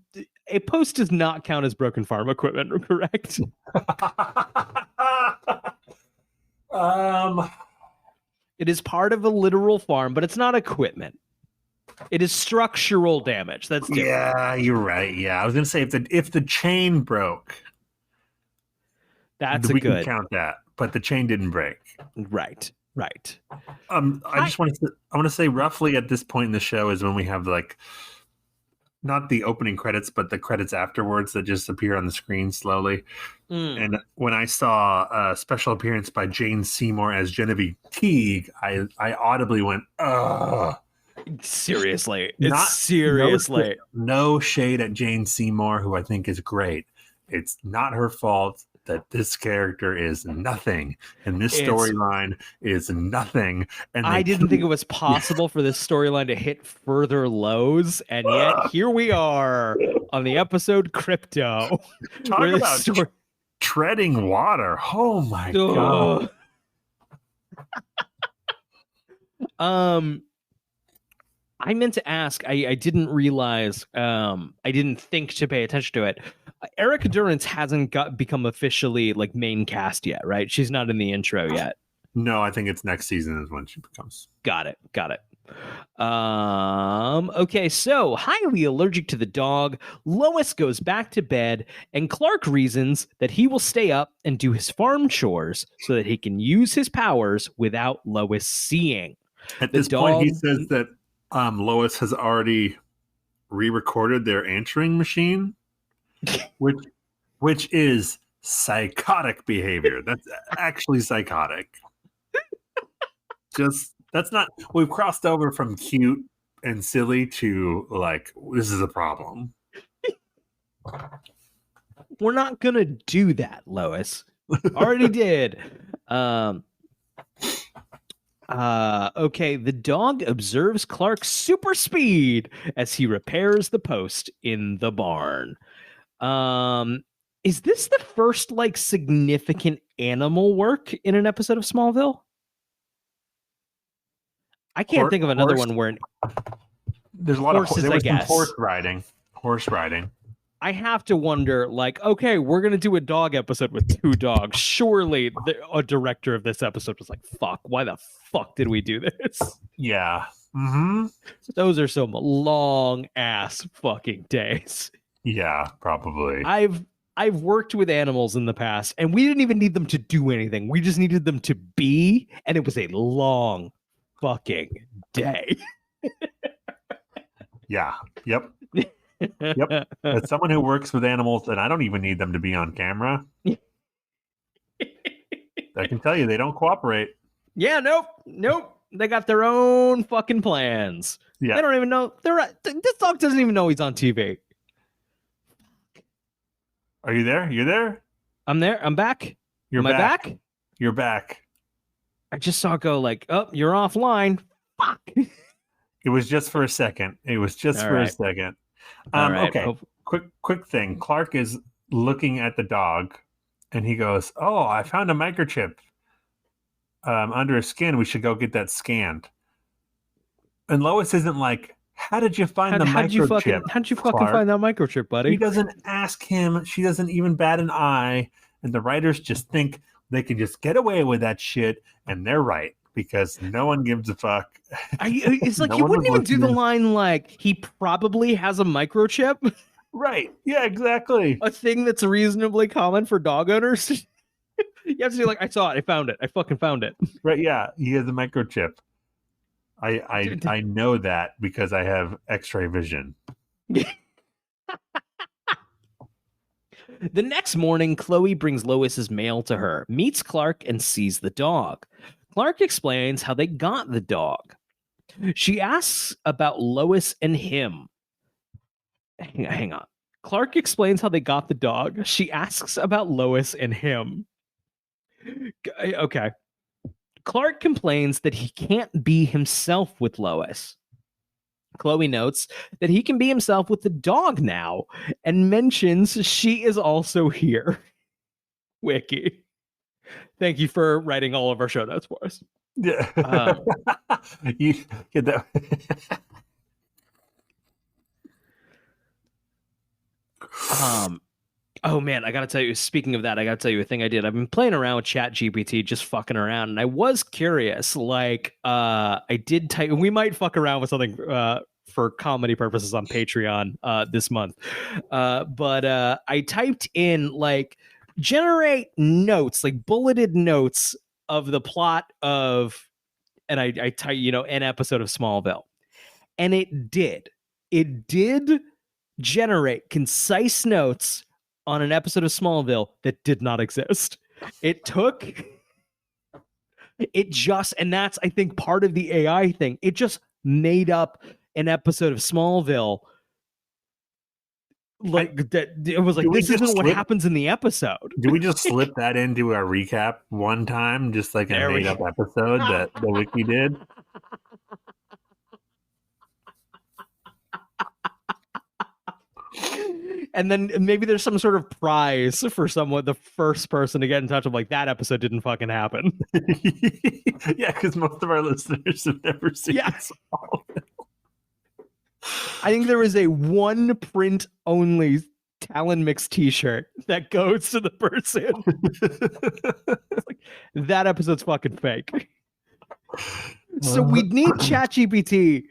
A post does not count as broken farm equipment, correct? It is part of a literal farm, but it's not equipment. It is structural damage. That's different. Yeah, you're right. Yeah, I was gonna say if the chain broke, That's we a good can count that, but the chain didn't break. Right. I want to say roughly at this point in the show is when we have like not the opening credits, but the credits afterwards that just appear on the screen slowly. And when I saw a special appearance by Jane Seymour as Genevieve Teague, I audibly went, "Ugh." Seriously. No shade at Jane Seymour, who I think is great. It's not her fault that this character is nothing and this storyline is nothing. And I didn't think it was possible for this storyline to hit further lows, and yet here we are on the episode Krypto. Talk about treading water. Oh my God. I meant to ask, I didn't realize, I didn't think to pay attention to it. Erica Durance hasn't become officially like main cast yet, right? She's not in the intro yet. No, I think it's next season is when she becomes. Got it. Okay, so highly allergic to the dog, Lois goes back to bed, and Clark reasons that he will stay up and do his farm chores so that he can use his powers without Lois seeing. At this point, he says that Lois has already re-recorded their answering machine, which is psychotic behavior. That's actually psychotic. We've crossed over from cute and silly to like, this is a problem. We're not gonna do that, Lois. Already did. Okay, the dog observes Clark's super speed as he repairs the post in the barn. Is this the first like significant animal work in an episode of Smallville? I can't think of another one where there's a lot horses, of I guess. Horse riding. I have to wonder, like, okay, we're going to do a dog episode with two dogs. Surely a director of this episode was like, fuck, why the fuck did we do this? Yeah. Mm-hmm. Those are some long ass fucking days. Yeah, probably. I've worked with animals in the past, and we didn't even need them to do anything. We just needed them to be, and it was a long fucking day. Yeah. Yep. Yep. As someone who works with animals, and I don't even need them to be on camera, I can tell you they don't cooperate. Yeah, nope. They got their own fucking plans. Yeah. They don't even know. This dog doesn't even know he's on TV. Are you there? You're there? I'm there. I'm back. You're Am I back? You're back. I just saw it go like, oh, you're offline. fuck. It was just for a second. It was just All for a right. second. All right. Okay. Quick thing. Clark is looking at the dog, and he goes, "Oh, I found a microchip under his skin. We should go get that scanned." And Lois isn't like, "How did you find the microchip? How'd you fucking Clark?" find that microchip, buddy? She doesn't ask him. She doesn't even bat an eye. And the writers just think they can just get away with that shit, and they're right because no one gives a fuck. It's like No you one wouldn't was even do the listening. line like he probably has a microchip, Right? Yeah, exactly. a thing that's reasonably common for dog owners. You have to say like, I saw it, I found it, I fucking found it. Right? Yeah, he has a microchip. I know that because I have X-ray vision. The next morning, Chloe brings Lois's mail to her, meets Clark, and sees the dog. Clark explains how they got the dog. She asks about Lois and him. Hang on. Clark explains how they got the dog. She asks about Lois and him. Okay. Clark complains that he can't be himself with Lois. Chloe notes that he can be himself with the dog now and mentions she is also here. Wiki. Thank you for writing all of our show notes for us. Yeah. You get that. Oh man, I gotta tell you, speaking of that, I gotta tell you a thing I did. I've been playing around with ChatGPT, just fucking around, and I was curious. Like, I did type, we might fuck around with something for comedy purposes on Patreon this month. But I typed in like generate notes, like bulleted notes of the plot of, and I type, an episode of Smallville. And it did generate concise notes on an episode of Smallville that did not exist. And that's, I think, part of the AI thing. It just made up an episode of Smallville. It was like, this isn't what happens in the episode. Do we just slip that into our recap one time, just like a made up episode that the wiki did? And then maybe there's some sort of prize for the first person to get in touch with, like, that episode didn't fucking happen. Yeah, because most of our listeners have never seen Yes. Smallville. I think there is a one print only Talon Mix t-shirt that goes to the person. It's like, that episode's fucking fake. So we'd need ChatGPT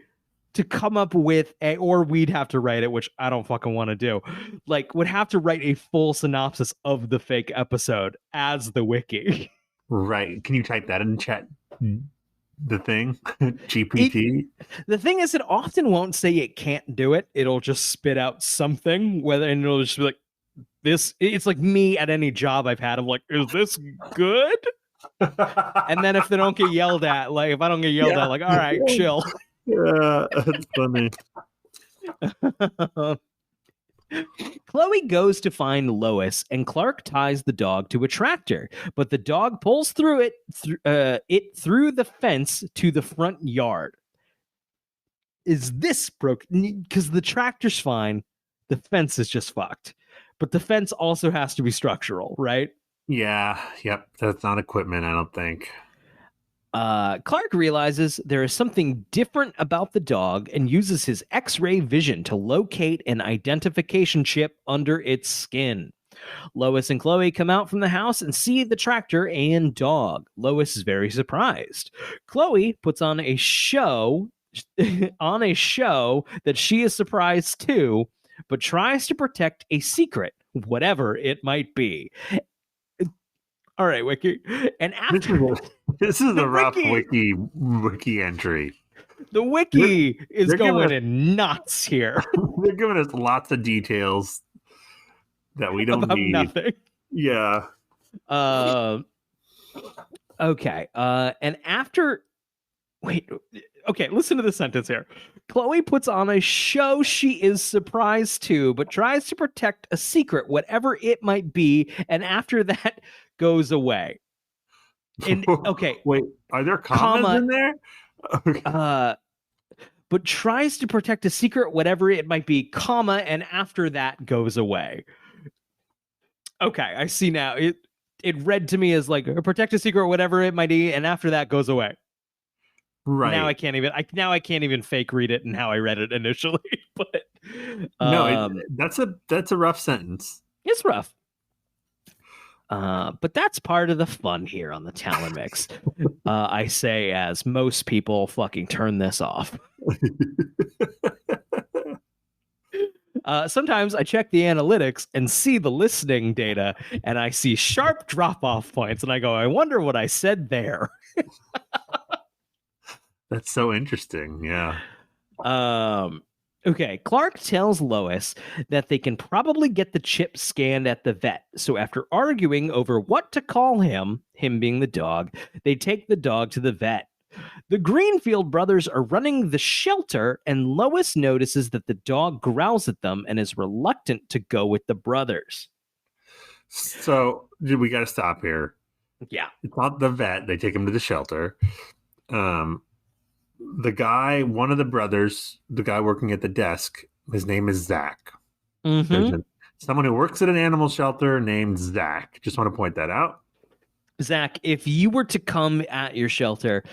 to come up with or we'd have to write it, which I don't fucking want to do. Like, would have to write a full synopsis of the fake episode as the wiki. Right. Can you type that in chat? The thing? GPT? The thing is, it often won't say it can't do it. It'll just spit out something, and it'll just be like, this. It's like me at any job I've had. I'm like, is this good? And then if they don't get yelled at, like, if I don't get yelled at, like, all right, chill. Yeah, that's funny. Chloe goes to find Lois, and Clark ties the dog to a tractor, but the dog pulls through through the fence to the front yard. Is this broken? Because the tractor's fine, the fence is just fucked. But the fence also has to be structural, right? Yeah, yep. That's not equipment, I don't think. Clark realizes there is something different about the dog and uses his X-ray vision to locate an identification chip under its skin. Lois and Chloe come out from the house and see the tractor and dog. Lois is very surprised. Chloe puts on a show that she is surprised too, but tries to protect a secret, whatever it might be. All right, Wiki. And after this is a rough wiki entry. The wiki is going in nuts here. They're giving us lots of details that we don't need. Nothing. Yeah. Okay. And after, okay, listen to the sentence here. Chloe puts on a show she is surprised to, but tries to protect a secret, whatever it might be, and after that goes away. And okay, wait, are there commas in there? But tries to protect a secret, whatever it might be, comma, and after that goes away. Okay, I see now. It read to me as like protect a secret, whatever it might be, and after that goes away. Right. Now I can't even fake read it and how I read it initially. But No, that's a rough sentence. it's rough. But that's part of the fun here on the Talon Mix. I say as most people fucking turn this off. Sometimes I check the analytics and see the listening data, and I see sharp drop-off points, and I go, I wonder what I said there. That's so interesting. Yeah. Okay, Clark tells Lois that they can probably get the chip scanned at the vet. So after arguing over what to call him being the dog, they take the dog to the vet. The Greenfield brothers are running the shelter, and Lois notices that the dog growls at them and is reluctant to go with the brothers. So we got to stop here. Yeah. It's not the vet. They take him to the shelter. The guy, one of the brothers, the guy working at the desk, his name is Zach. Mm-hmm. There's someone who works at an animal shelter named Zach. Just want to point that out. Zach, if you were to come at your shelter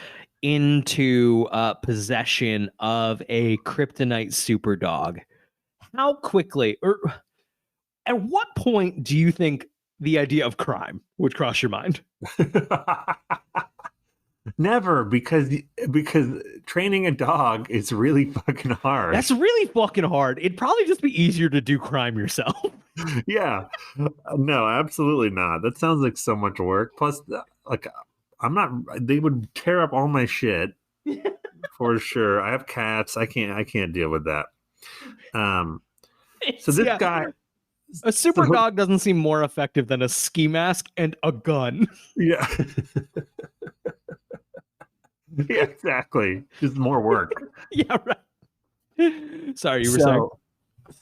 into possession of a kryptonite super dog, how quickly or at what point do you think the idea of crime would cross your mind? Never, because training a dog is really fucking hard. That's really fucking hard. It'd probably just be easier to do crime yourself. Yeah. No, absolutely not. That sounds like so much work. Plus, like, they would tear up all my shit for sure. I have cats. I can't deal with that. So this guy, a super dog doesn't seem more effective than a ski mask and a gun. Yeah. Yeah, exactly. Just more work. Yeah, right. Sorry, you were saying.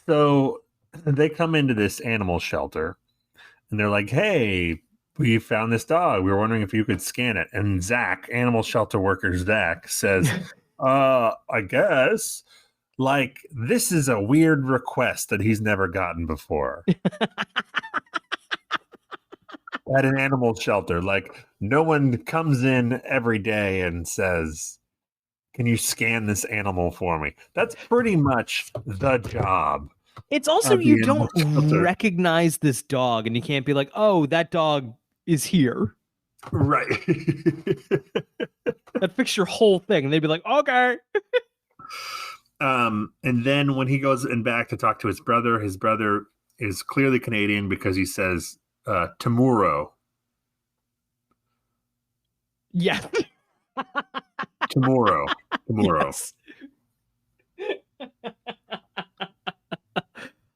So they come into this animal shelter and they're like, hey, we found this dog. We were wondering if you could scan it. And Zach, animal shelter worker Zach, says, I guess, like, this is a weird request that he's never gotten before. At an animal shelter. Like, no one comes in every day and says, can you scan this animal for me? That's pretty much the job. It's also you don't recognize this dog and you can't be like, oh, that dog is here. Right. That fixed your whole thing. And they'd be like, okay. And then when he goes back to talk to his brother is clearly Canadian because he says tomorrow. Yeah. Tomorrow. Yes.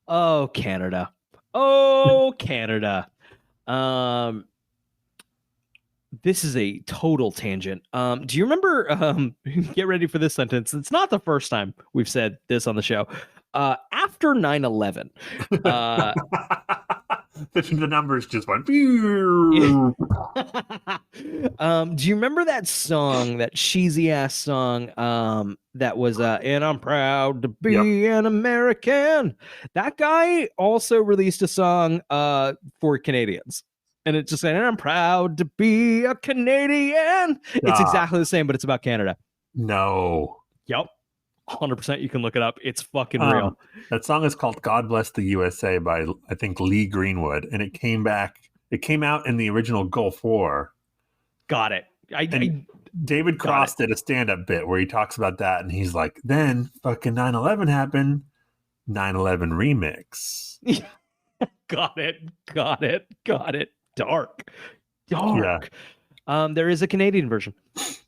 Oh, Canada. Oh, Canada. This is a total tangent. Do you remember, get ready for this sentence. It's not the first time we've said this on the show. After 9/11, the numbers just went. Do you remember that song, that cheesy ass song, that was and I'm proud to be an American? That guy also released a song for Canadians. And it just said, and I'm proud to be a Canadian. It's exactly the same, but it's about Canada. No. Yep. 100%. You can look it up. It's fucking real. That song is called God Bless the USA by, I think, Lee Greenwood. And it came out in the original Gulf War. Got it. David Cross did a stand-up bit where he talks about that. And he's like, then fucking 9/11 happened. 9/11 remix. Got it. Dark. Yeah. There is a Canadian version.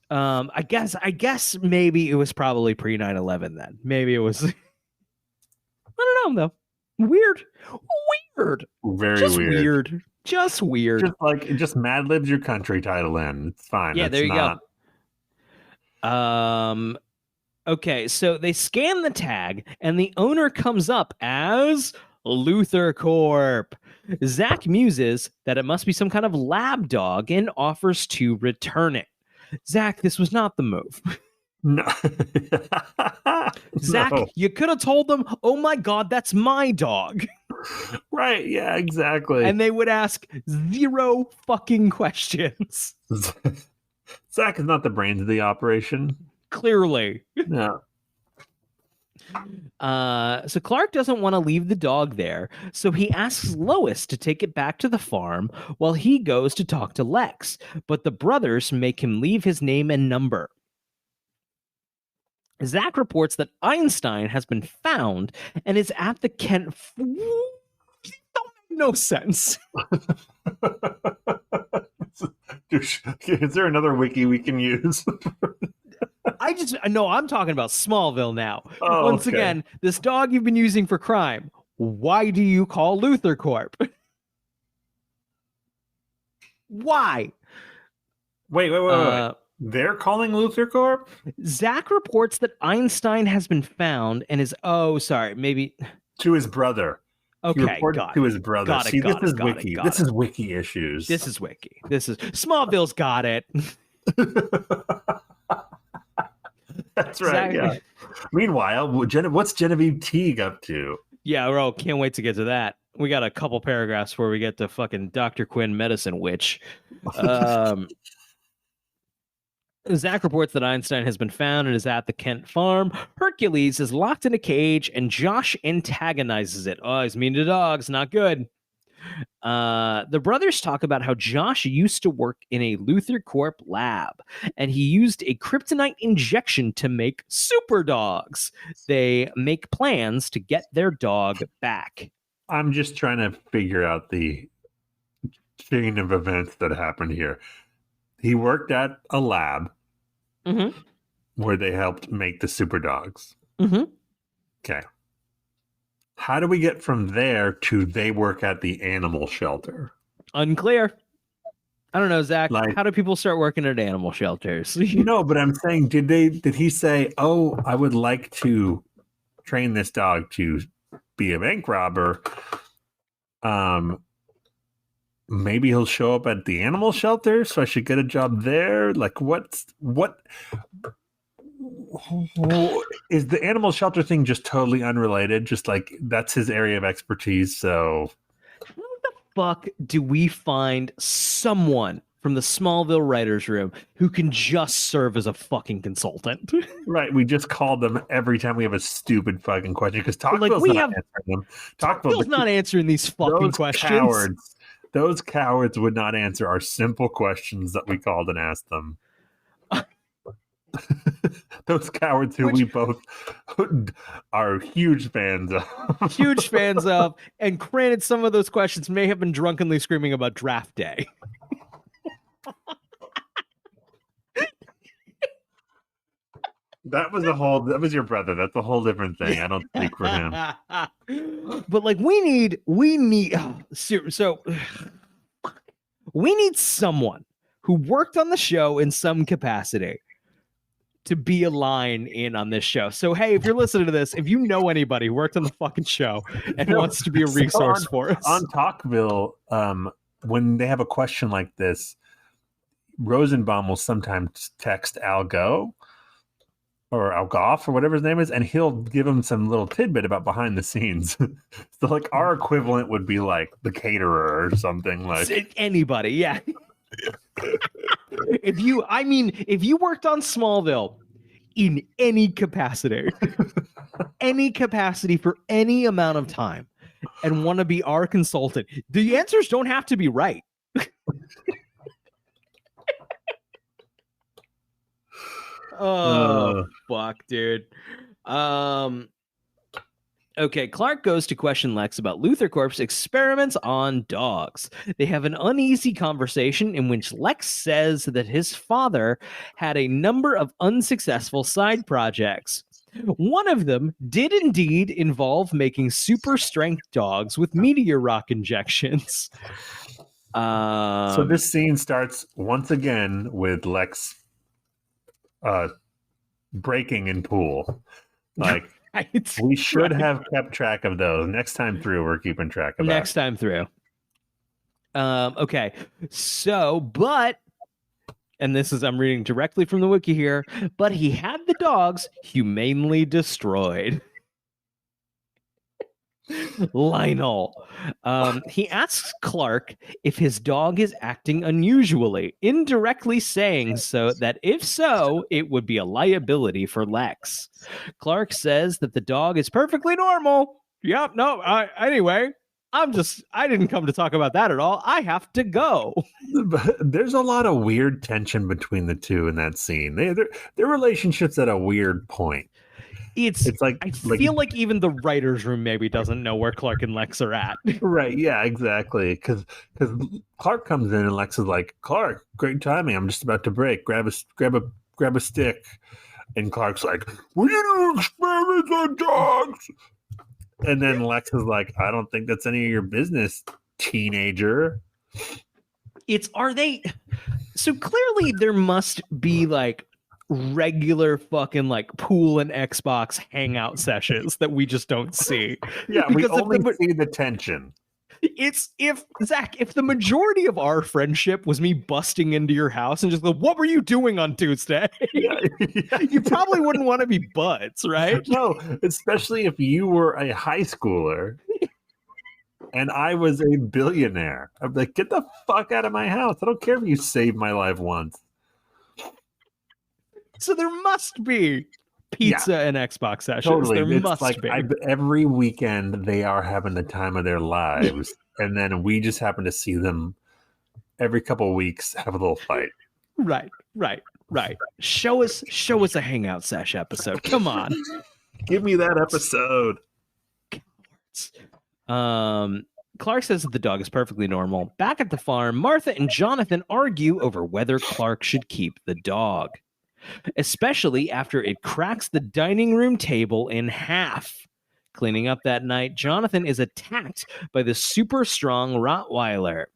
I guess maybe it was probably pre 9/11 then. Maybe it was. I don't know though. Weird. Very just weird. Just weird. Just Mad Libs your country title in. It's fine. Yeah, there you go. Okay, so they scan the tag and the owner comes up as Luther Corp. Zach muses that it must be some kind of lab dog and offers to return it. Zach, this was not the move. No. Zach, No. you could have told them, "Oh my God, that's my dog," Right. Yeah, exactly. and they would ask 0 fucking questions. Zach is not the brains of the operation. Clearly. No. So Clark doesn't want to leave the dog there, so he asks Lois to take it back to the farm while he goes to talk to Lex, but the brothers make him leave his name and number. Zach reports that Einstein has been found and is at the Kent. Don't make no sense. Is there another wiki we can use? I'm talking about Smallville now. Oh, Once okay. again, this dog you've been using for crime. Why do you call Luthor Corp? Why? Wait. They're calling Luthor Corp? Zach reports that Einstein has been found and is maybe To his brother. He okay. reported Got to it. his brother. Got it, See, got this it, is got it, wiki. got This it. is wiki issues. This is wiki. This is Smallville's got it. That's right. Zach- Yeah. Meanwhile, what's Genevieve Teague up to? Yeah, bro, can't wait to get to that. We got a couple paragraphs before we get to fucking Dr. Quinn medicine witch. Zach reports that Einstein has been found and is at the Kent farm. Hercules is locked in a cage and Josh antagonizes it. Oh, he's mean to dogs. Not good. The brothers talk about how Josh used to work in a Luthor Corp lab and he used a kryptonite injection to make super dogs. They make plans to get their dog back. I'm just trying to figure out the chain of events that happened here. He worked at a lab where they helped make the super dogs. Okay. How do we get from there to they work at the animal shelter? Unclear. I don't know, Zach. Like- How do people start working at animal shelters? No, but I'm saying, did he say, "Oh, I would like to train this dog to be a bank robber"? Maybe he'll show up at the animal shelter, so I should get a job there. Like, what is the animal shelter thing? Just totally unrelated. Just like that's his area of expertise. So, How the fuck do we find someone from the Smallville writers' room who can just serve as a fucking consultant? right, we just call them every time we have a stupid fucking question because Like, Talkville's we not have- answering them. Bill's not answering these fucking questions. Those cowards would not answer our simple questions that we called and asked them. Those cowards who we both are huge fans of. Huge fans of, and granted, some of those questions may have been drunkenly screaming about draft day. That was your brother. That's a whole different thing. I don't speak for him. But like we need so we need someone who worked on the show in some capacity to be a line in on this show. So hey, if you're listening to this, if you know anybody who worked on the fucking show and wants to be a resource for us On Talkville, when they have a question like this, Rosenbaum will sometimes text Al Go or Al Goff or whatever his name is, and he'll give him some little tidbit about behind the scenes. So like our equivalent would be like the caterer or something like anybody, yeah. If you worked on Smallville in any capacity for any amount of time and want to be our consultant, the answers don't have to be right. Oh, fuck, dude. Okay, Clark goes to question Lex about Luthor Corp's experiments on dogs. They have an uneasy conversation in which Lex says that his father had a number of unsuccessful side projects. One of them did indeed involve making super strength dogs with meteor rock injections. So this scene starts once again with Lex breaking in pool. Like we should have kept track of those. Next time through, we're keeping track of next time through. Okay. So, but and this is, I'm reading directly from the wiki here, but he had the dogs humanely destroyed. Lionel. He asks Clark if his dog is acting unusually, indirectly saying so that if so, it would be a liability for Lex. Clark says that the dog is perfectly normal. Yep, no, anyway, I didn't come to talk about that at all. I have to go. There's a lot of weird tension between the two in that scene. Their relationship's at a weird point. It's like I feel like even the writer's room maybe doesn't know where Clark and Lex are at. Right, yeah, exactly. Because Clark comes in and Lex is like, Clark, great timing. I'm just about to break. Grab a stick. And Clark's like, we need to experiment on dogs. And then Lex is like, I don't think that's any of your business, teenager. So clearly there must be like regular fucking like pool and Xbox hangout sessions that we just don't see. Yeah, because we only see the tension. If the majority of our friendship was me busting into your house and just go, what were you doing on Tuesday? Yeah. You probably wouldn't want to be buds, right? No, especially if you were a high schooler and I was a billionaire. I'm like, get the fuck out of my house. I don't care if you saved my life once. So there must be pizza and Xbox sessions. Totally. There must like be. Every weekend they are having the time of their lives. And then we just happen to see them every couple of weeks have a little fight. Right. Show us a hangout sesh episode. Come on. Give me that episode. Clark says that the dog is perfectly normal. Back at the farm, Martha and Jonathan argue over whether Clark should keep the dog, especially after it cracks the dining room table in half. Cleaning up that night, Jonathan is attacked by the super strong Rottweiler.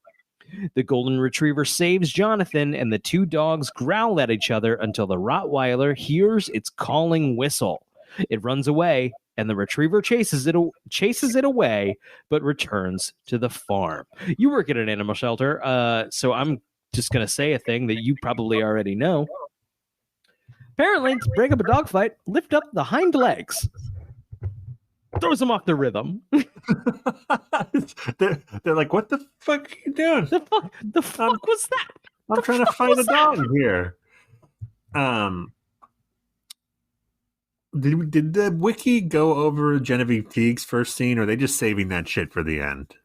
The golden retriever saves Jonathan, and the two dogs growl at each other until the Rottweiler hears its calling whistle. It runs away, and the retriever chases it away, but returns to the farm. You work at an animal shelter, so I'm just going to say a thing that you probably already know. Apparently, to break up a dog fight, lift up the hind legs. Throws them off the rhythm. they're like, what the fuck are you doing? The fuck was that? I'm trying to fight a dog here. Did the wiki go over Genevieve Teague's first scene, or are they just saving that shit for the end?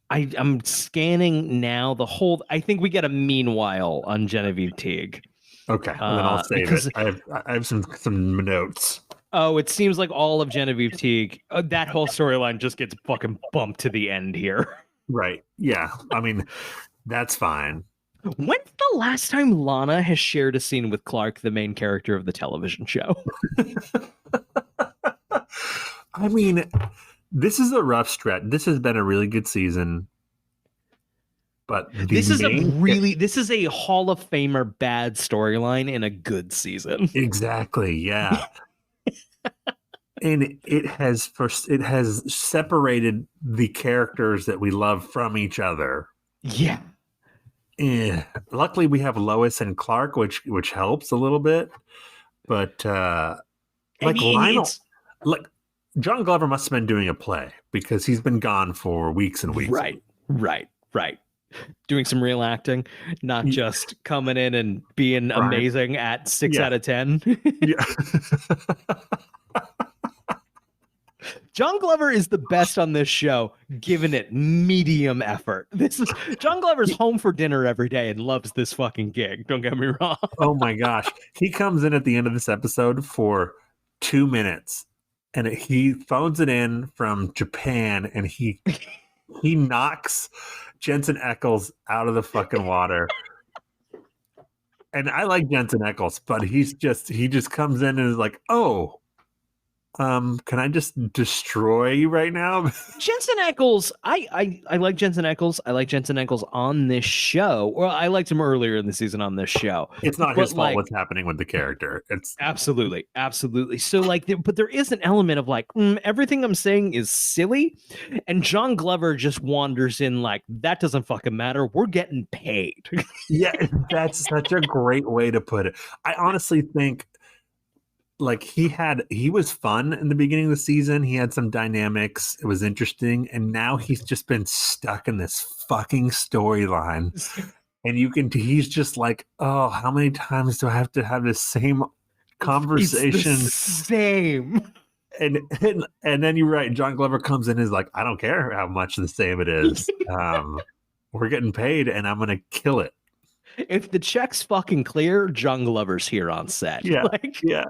I'm scanning now the whole. I think we get a meanwhile on Genevieve Teague. Okay, well, then I'll save it. I have some notes. Oh, it seems like all of Genevieve Teague, that whole storyline just gets fucking bumped to the end here. Right. Yeah. I mean, that's fine. When's the last time Lana has shared a scene with Clark, the main character of the television show? I mean, this is a rough stretch. This has been a really good season. But this is a Hall of Famer bad storyline in a good season. Exactly. Yeah. And it has separated the characters that we love from each other. Yeah. Luckily, we have Lois and Clark, which helps a little bit. But Lionel, like John Glover must have been doing a play because he's been gone for weeks and weeks. Right. Doing some real acting, not just coming in and being amazing at 6 out of 10. Yeah. John Glover is the best on this show, giving it medium effort. John Glover's home for dinner every day and loves this fucking gig. Don't get me wrong. Oh my gosh. He comes in at the end of this episode for 2 minutes and he phones it in from Japan and he knocks Jensen Ackles out of the fucking water. And I like Jensen Ackles, but he just comes in and is like, oh, Can I just destroy you right now? Jensen Ackles, I like Jensen Ackles. I like Jensen Ackles on this show. Well, I liked him earlier in the season on this show. It's not But, his fault like, what's happening with the character. It's absolutely. So like, but there is an element of like, everything I'm saying is silly. And John Glover just wanders in like, that doesn't fucking matter. We're getting paid. yeah, that's such a great way to put it. I honestly think like he was fun in the beginning of the season. He had some dynamics. It was interesting. And now he's just been stuck in this fucking storyline. And he's just like, oh, how many times do I have to have this same conversation? It's the same. And then you're right. John Glover comes in and is like, I don't care how much the same it is. We're getting paid and I'm going to kill it. If the check's fucking clear, John Glover's here on set. Yeah. Like, Yeah.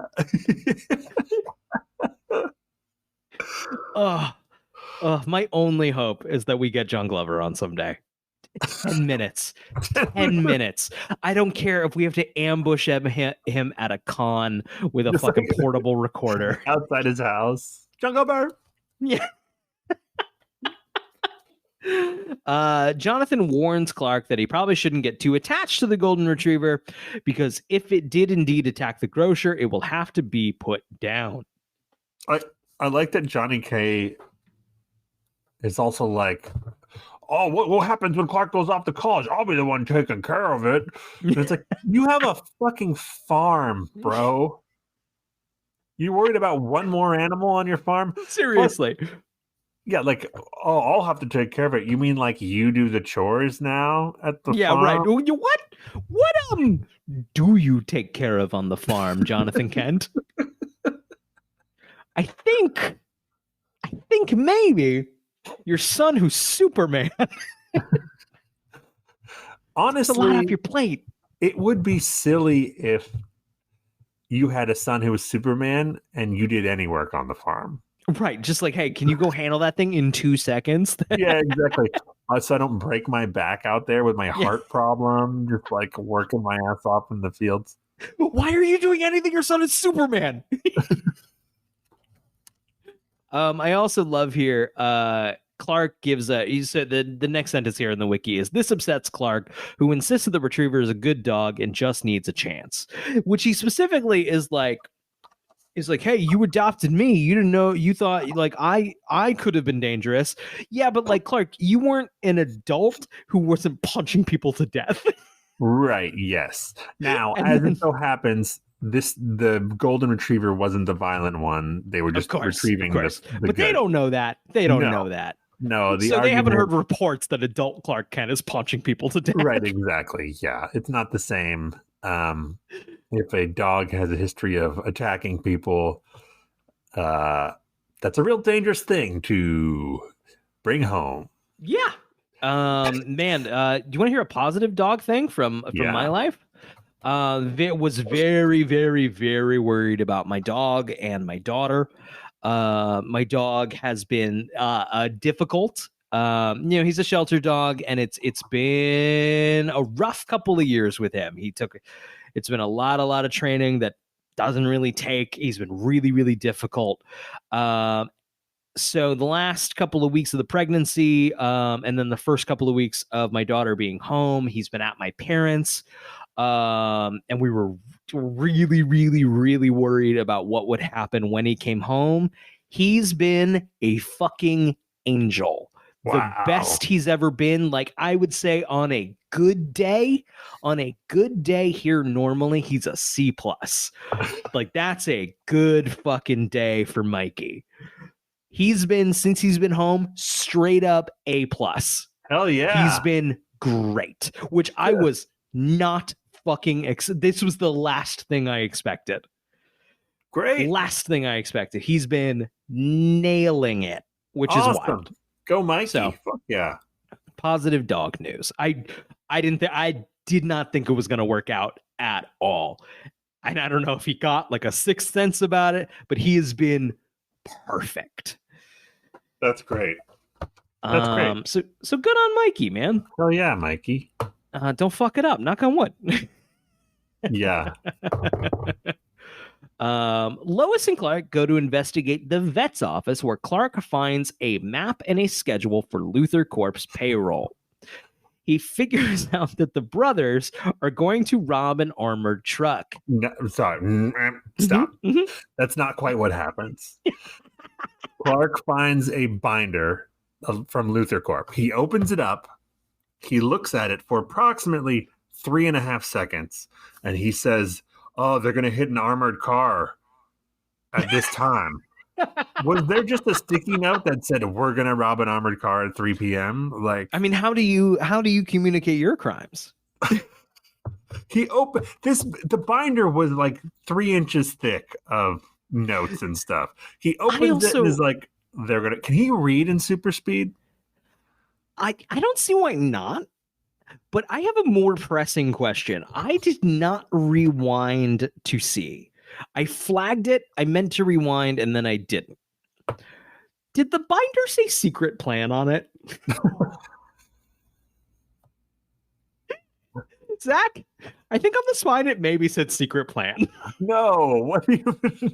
My only hope is that we get John Glover on someday. 10 minutes. 10 minutes. I don't care if we have to ambush him at a con with a Just fucking like- portable recorder. Outside his house. John Glover. Yeah. Jonathan warns Clark that he probably shouldn't get too attached to the golden retriever because if it did indeed attack the grocer, it will have to be put down. I like that Johnny K is also like, oh, what happens when Clark goes off to college? I'll be the one taking care of it. And it's like, you have a fucking farm, bro. You worried about one more animal on your farm? Seriously. Yeah, like, oh, I'll have to take care of it. You mean like you do the chores now at the farm? Right. What do you take care of on the farm, Jonathan Kent? I think maybe your son who's Superman. Honestly, a lot off your plate. It would be silly if you had a son who was Superman and you did any work on the farm. Right. Just like, hey, can you go handle that thing in 2 seconds? Yeah, exactly. So I don't break my back out there with my heart problem, just like working my ass off in the fields. Why are you doing anything? Your son is Superman. I also love here. Clark gives he said the next sentence here in the wiki is, this upsets Clark, who insists that the retriever is a good dog and just needs a chance, which he specifically is like, hey, you adopted me. You didn't know, you thought like I could have been dangerous. Yeah, but like, Clark, you weren't an adult who wasn't punching people to death. Right, yes. Now, And as then- it so happens, the golden retriever wasn't the violent one. They were just retrieving the but they good. don't know that. They don't No. know that. No, So they haven't heard reports that adult Clark Kent is punching people to death. Right, exactly. Yeah, it's not the same. If a dog has a history of attacking people, that's a real dangerous thing to bring home. Yeah. Man, do you want to hear a positive dog thing from my life? Was very, very, very worried about my dog and my daughter. My dog has been difficult. He's a shelter dog, and it's been a rough couple of years with him. It's been a lot of training that doesn't really take. He's been really, really difficult. So the last couple of weeks of the pregnancy, and then the first couple of weeks of my daughter being home, he's been at my parents'. And we were really, really, really worried about what would happen when he came home. He's been a fucking angel. Wow. The best he's ever been. Like, I would say on a good day here normally, he's a C+. Like, that's a good fucking day for Mikey. Since he's been home, straight up A+. Hell yeah. He's been great, which I was not fucking this was the last thing I expected. Great. Last thing I expected. He's been nailing it, which is wild. Go Mikey. So, fuck yeah. Positive dog news. I did not think it was going to work out at all. And I don't know if he got like a sixth sense about it, but he has been perfect. That's great. That's great. So good on Mikey, man. Hell yeah, Mikey. Don't fuck it up. Knock on wood. Yeah. Lois and Clark go to investigate the vet's office, where Clark finds a map and a schedule for Luthor Corp's payroll. He figures out that the brothers are going to rob an armored truck. No, sorry. Stop. Mhm. That's not quite what happens. Clark finds a binder from Luthor Corp. He opens it up. He looks at it for approximately 3.5 seconds. And he says, "Oh, they're going to hit an armored car at this time." Was there just a sticky note that said, "We're going to rob an armored car at 3 p.m.? Like, I mean, how do you communicate your crimes? he opened this. The binder was like 3 inches thick of notes and stuff. He opens it and is like, "They're gonna." Can he read in super speed? I don't see why not. But I have a more pressing question. I did not rewind to see. I flagged it. I meant to rewind, and then I didn't. Did the binder say secret plan on it? Zach, I think on the spine it maybe said secret plan. No. What do you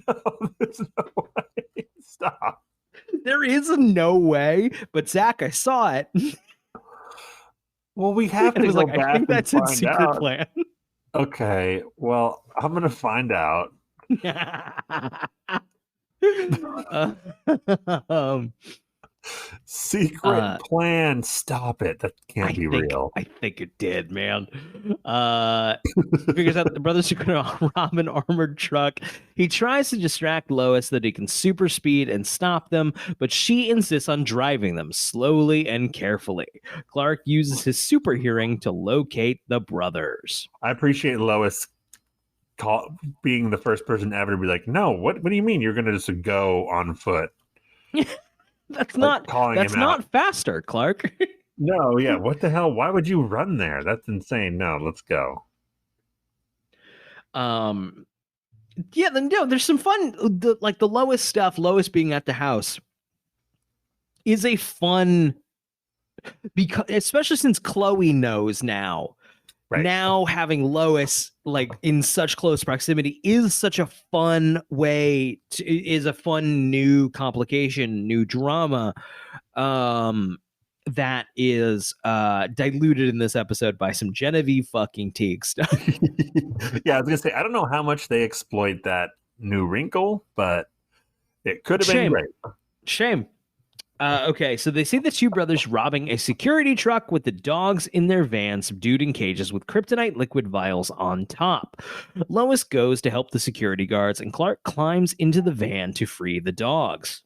know? There's no way. Stop. There is a no way, but Zach, I saw it. Well, we have And to it was go like, back I think and that said find secret out. plan. Okay. Well, I'm gonna find out. um, Secret plan. Stop it. That can't be real. I think it did, man. Figures out that the brothers are going to rob an armored truck. He tries to distract Lois so that he can super speed and stop them, but she insists on driving them slowly and carefully. Clark uses his super hearing to locate the brothers. I appreciate Lois being the first person ever to be like, "No, what do you mean you're gonna just go on foot?" That's Like not faster, Clark. No, yeah. What the hell? Why would you run there? That's insane. No, let's go. Yeah, there's some fun. Like the Lois stuff, Lois being at the house is a fun, because especially since Chloe knows now. Right. Now having Lois like in such close proximity is such a fun way is a fun new complication, new drama that is diluted in this episode by some Genevieve fucking Teague stuff. Yeah, I was gonna say, I don't know how much they exploit that new wrinkle, but it could have been great. Shame. Okay, so they see the two brothers robbing a security truck with the dogs in their van subdued in cages with kryptonite liquid vials on top. Lois goes to help the security guards, and Clark climbs into the van to free the dogs.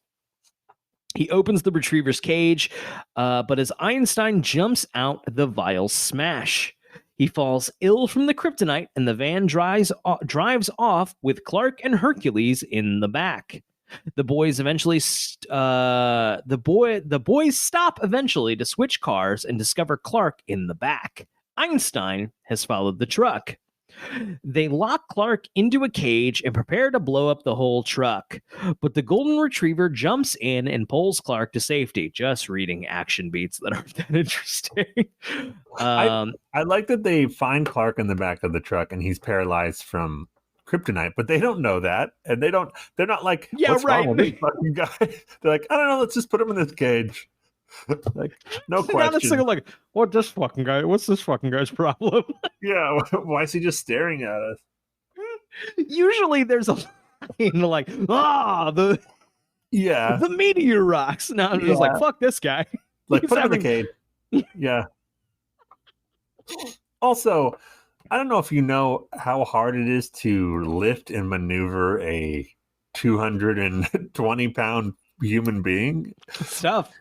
He opens the retriever's cage, but as Einstein jumps out, the vials smash. He falls ill from the kryptonite, and the van drives off with Clark and Hercules in the back. The boys eventually the boys stop eventually to switch cars and discover Clark in the back. Einstein has followed the truck. They lock Clark into a cage and prepare to blow up the whole truck. But the golden retriever jumps in and pulls Clark to safety. Just reading action beats that aren't that interesting. I like that they find Clark in the back of the truck and he's paralyzed from kryptonite, but they don't know that, and they're not like, yeah, what's right, wrong with this fucking guy? They're like, I don't know, let's just put him in this cage. Like, no question. Like, what's this fucking guy's problem? Yeah, why is he just staring at us? Usually there's a line like, the meteor rocks. Now I'm just like, fuck this guy. Like, put him in the cage. Yeah. Also, I don't know if you know how hard it is to lift and maneuver a 220-pound human being. It's tough.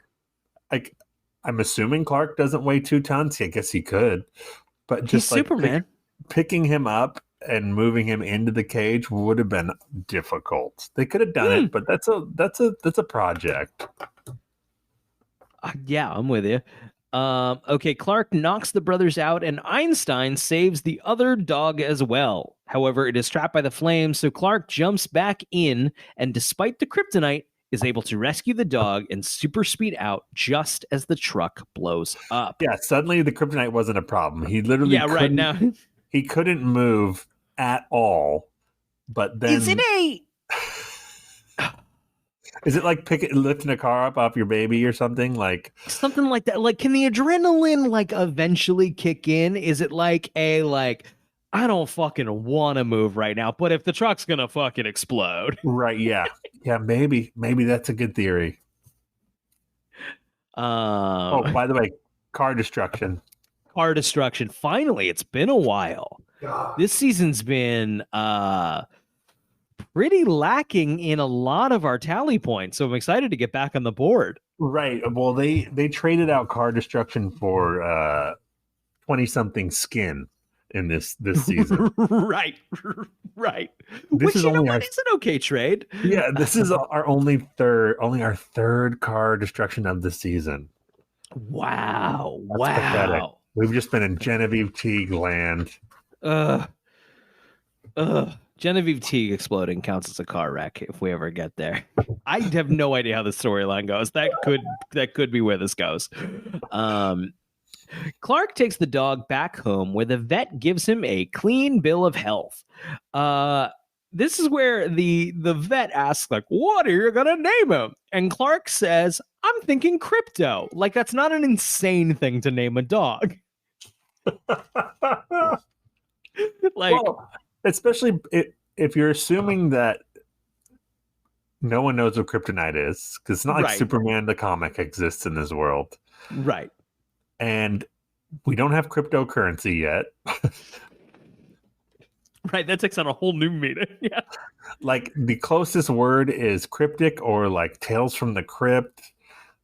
Like, I'm assuming Clark doesn't weigh 2 tons. I guess he could, but just He's like Superman. Picking him up and moving him into the cage would have been difficult. They could have done it, but that's a project. Yeah, I'm with you. Okay, Clark knocks the brothers out, and Einstein saves the other dog as well. However, it is trapped by the flames, so Clark jumps back in, and despite the kryptonite, is able to rescue the dog and super speed out just as the truck blows up. Yeah, suddenly the kryptonite wasn't a problem. He literally right now he couldn't move at all But then Is it a is it like lifting a car up off your baby or something? Like something like that? Like, can the adrenaline like eventually kick in? Is it like a like I don't fucking want to move right now, but if the truck's gonna fucking explode, right? Yeah, yeah. Maybe that's a good theory. Oh, by the way, car destruction. Car destruction. Finally, it's been a while. God. This season's been pretty lacking in a lot of our tally points, so I'm excited to get back on the board. Right. Well, they traded out car destruction for 20-something skin in this season. right. This Which is you know only what is an okay trade. Yeah, this is our our third car destruction of the season. Wow. That's pathetic. We've just been in Genevieve Teague land. Genevieve Teague exploding counts as a car wreck if we ever get there. I have no idea how the storyline goes. That could be where this goes. Clark takes the dog back home where the vet gives him a clean bill of health. This is where the vet asks, like, what are you gonna name him? And Clark says, I'm thinking Krypto. Like, that's not an insane thing to name a dog. Like, well, especially if you're assuming that no one knows what kryptonite is, because it's not like right. Superman the comic exists in this world. Right. And we don't have cryptocurrency yet. Right, that takes on a whole new meaning. Yeah. Like the closest word is cryptic or like Tales from the Crypt.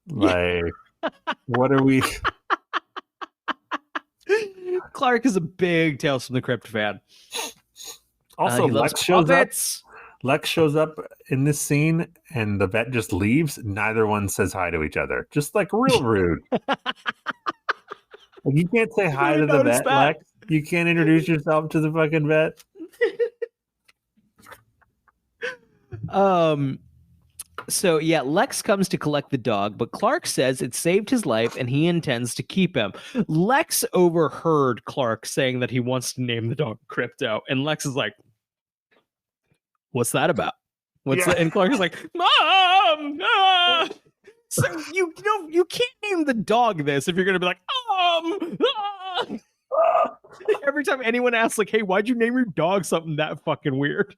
Like, what are we? Clark is a big Tales from the Crypt fan. Also, Lex shows up in this scene and the vet just leaves. Neither one says hi to each other. Just like real rude. Like, you can't say hi to the vet, Lex. You can't introduce yourself to the fucking vet. So yeah, Lex comes to collect the dog, but Clark says it saved his life and he intends to keep him. Lex overheard Clark saying that he wants to name the dog Krypto, and Lex is like, what's that about? And Clark is like, Mom! So you can't name the dog this if you're gonna be like, every time anyone asks, like, hey, why'd you name your dog something that fucking weird?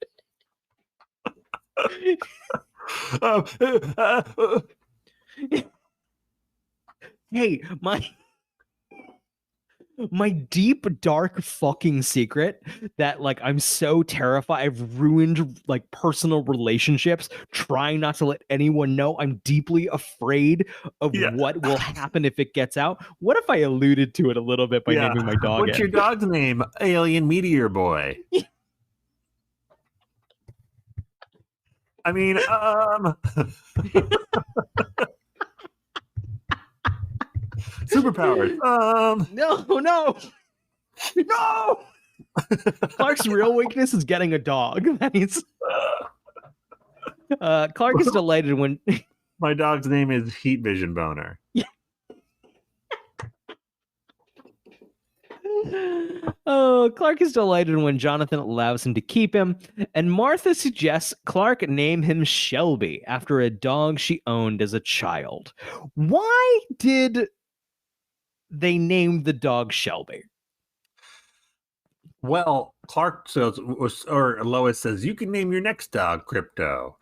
Hey, my deep dark fucking secret that like I'm so terrified I've ruined like personal relationships trying not to let anyone know. I'm deeply afraid of what will happen if it gets out. What if I alluded to it a little bit by naming my dog? What's your dog's name? Alien Meteor Boy. I mean, superpowers. No. Clark's real weakness is getting a dog. Clark is delighted when my dog's name is Heat Vision Boner. Oh, Clark is delighted when Jonathan allows him to keep him, and Martha suggests Clark name him Shelby after a dog she owned as a child. Why did they name the dog Shelby? Well, Clark says, or Lois says, you can name your next dog Krypto.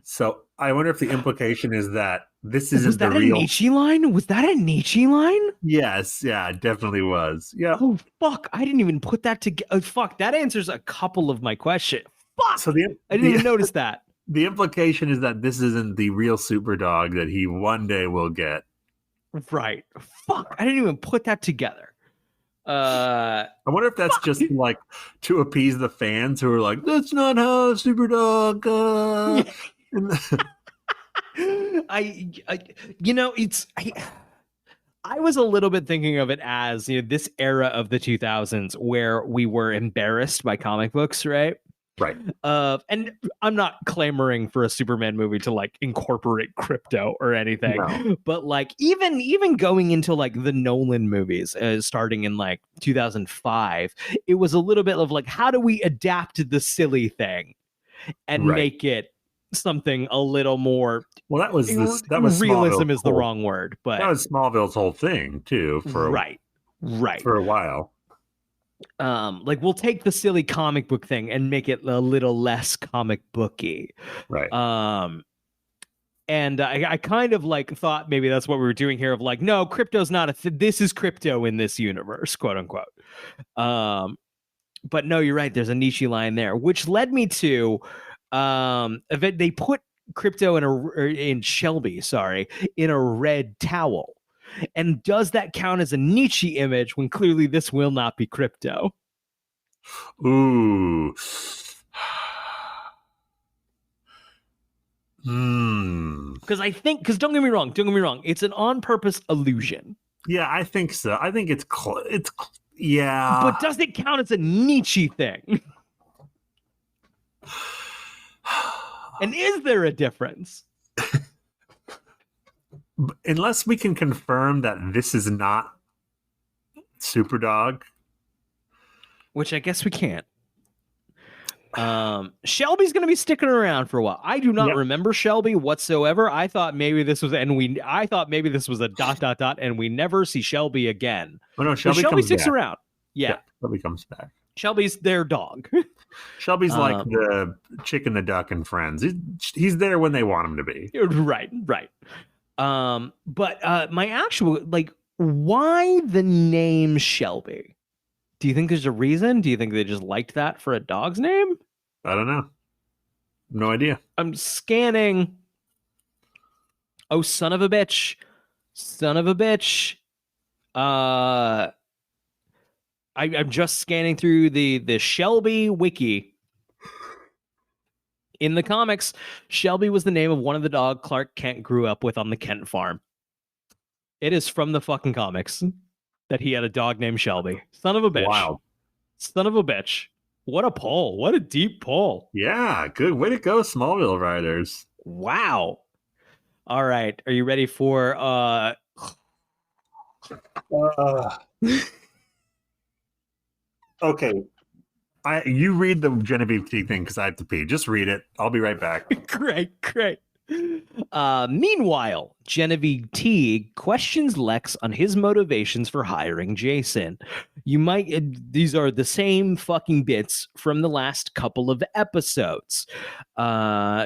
So I wonder if the implication is that this isn't the real. Was that a Nietzsche line? Was that a Nietzsche line? Yes, yeah, it definitely was. Yeah. Oh fuck! I didn't even put that together. Oh, fuck! That answers a couple of my questions. Fuck! So I didn't even notice that. The implication is that this isn't the real super dog that he one day will get. Right. Fuck! I didn't even put that together. I wonder if that's just like to appease the fans who are like, "That's not how a super dog." I was a little bit thinking of it as, this era of the 2000s where we were embarrassed by comic books, right? Right. And I'm not clamoring for a Superman movie to like incorporate Krypto or anything, but like even going into like the Nolan movies, starting in like 2005, it was a little bit of like, how do we adapt the silly thing and Right. make it something a little more Well, that was realism Smallville's is the whole- wrong word, but That was Smallville's whole thing too for right. for a while. Like we'll take the silly comic book thing and make it a little less comic booky. Right. And I kind of like thought maybe that's what we were doing here of like, no, crypto's not this is crypto in this universe, quote unquote. But no, you're right. There's a niche line there, which led me to they put crypto in Shelby, in a red towel. And does that count as a niche image when clearly this will not be crypto? Ooh. Because don't get me wrong, it's an on-purpose illusion. Yeah, I think so. I think it's yeah. But does it count as a niche thing? And is there a difference? Unless we can confirm that this is not Super Dog, which I guess we can't. Shelby's going to be sticking around for a while. I do not remember Shelby whatsoever. I thought maybe this was a ... and we never see Shelby again. Oh no, Shelby sticks around. Yeah, Shelby comes back. Shelby's their dog. Shelby's like the chicken, the duck, and Friends. He's there when they want him to be. Right. But my actual why the name Shelby? Do you think there's a reason? Do you think they just liked that for a dog's name? I don't know. No idea. I'm scanning. Oh, son of a bitch. I'm just scanning through the Shelby wiki. In the comics, Shelby was the name of one of the dog Clark Kent grew up with on the Kent farm. It is from the fucking comics that he had a dog named Shelby. Son of a bitch. Wow. Son of a bitch. What a pull. What a deep pull. Yeah, good way to go, Smallville writers. Wow. All right. Are you ready for Okay. You read the Genevieve T thing because I have to pee. Just read it. I'll be right back. Great. Meanwhile, Genevieve T questions Lex on his motivations for hiring Jason. These are the same fucking bits from the last couple of episodes.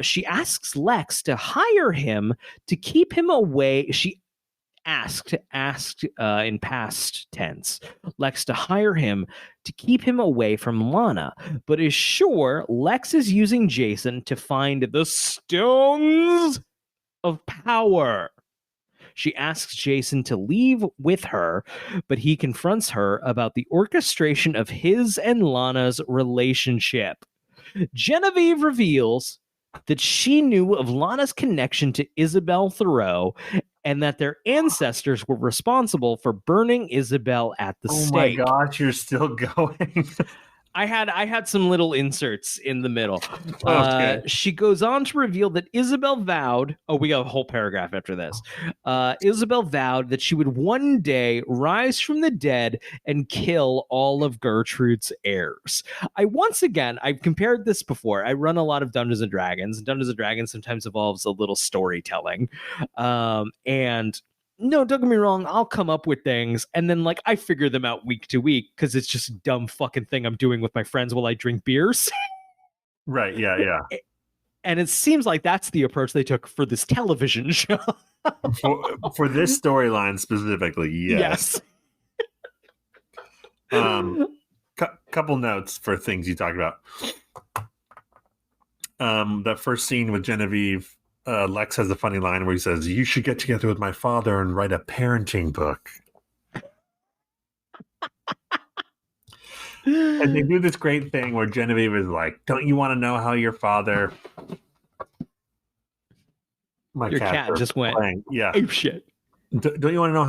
She asks Lex to hire him to keep him away. She asked in past tense Lex to hire him to keep him away from Lana, but is sure Lex is using Jason to find the stones of power. She asks Jason to leave with her, but he confronts her about the orchestration of his and Lana's relationship. Genevieve reveals that she knew of Lana's connection to Isabel Thoreau and that their ancestors were responsible for burning Isabel at the stake. Oh my gosh, you're still going. I had some little inserts in the middle. Okay. She goes on to reveal that Isabel vowed... Oh, we got a whole paragraph after this. Isabel vowed that she would one day rise from the dead and kill all of Gertrude's heirs. I've compared this before. I run a lot of Dungeons & Dragons. And Dungeons & Dragons sometimes involves a little storytelling. And... No, don't get me wrong. I'll come up with things and then I figure them out week to week because it's just a dumb fucking thing I'm doing with my friends while I drink beers. Right. Yeah. And it seems like that's the approach they took for this television show. for this storyline specifically, yes. Couple notes for things you talked about. That first scene with Genevieve. Lex has a funny line where he says, "You should get together with my father and write a parenting book." And they do this great thing where Genevieve is like, "Don't you want to know how your father..." My your cat just went, yeah. Oh shit. Don't you want to know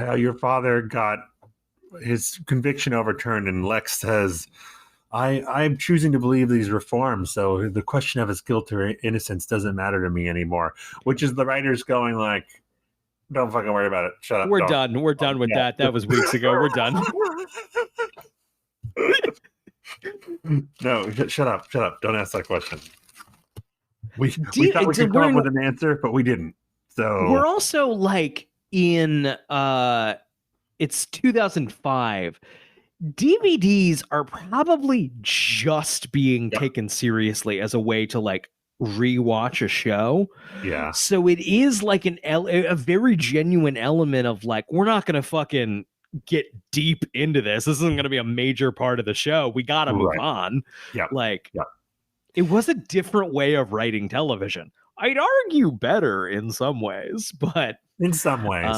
how your father got his conviction overturned? And Lex says, I'm choosing to believe these reforms, so the question of his guilt or innocence doesn't matter to me anymore. Which is the writers going like, don't fucking worry about it. Shut up. We're done. We're done with that. That was weeks ago. We're done. No, shut up. Don't ask that question. We thought we could come up with an answer, but we didn't. So we're also like in it's 2005. DVDs are probably just being taken seriously as a way to like rewatch a show. Yeah. So it is like a very genuine element of like, we're not going to fucking get deep into this. This isn't going to be a major part of the show. We got to move on. Yeah. Like, it was a different way of writing television. I'd argue better in some ways, but in some ways,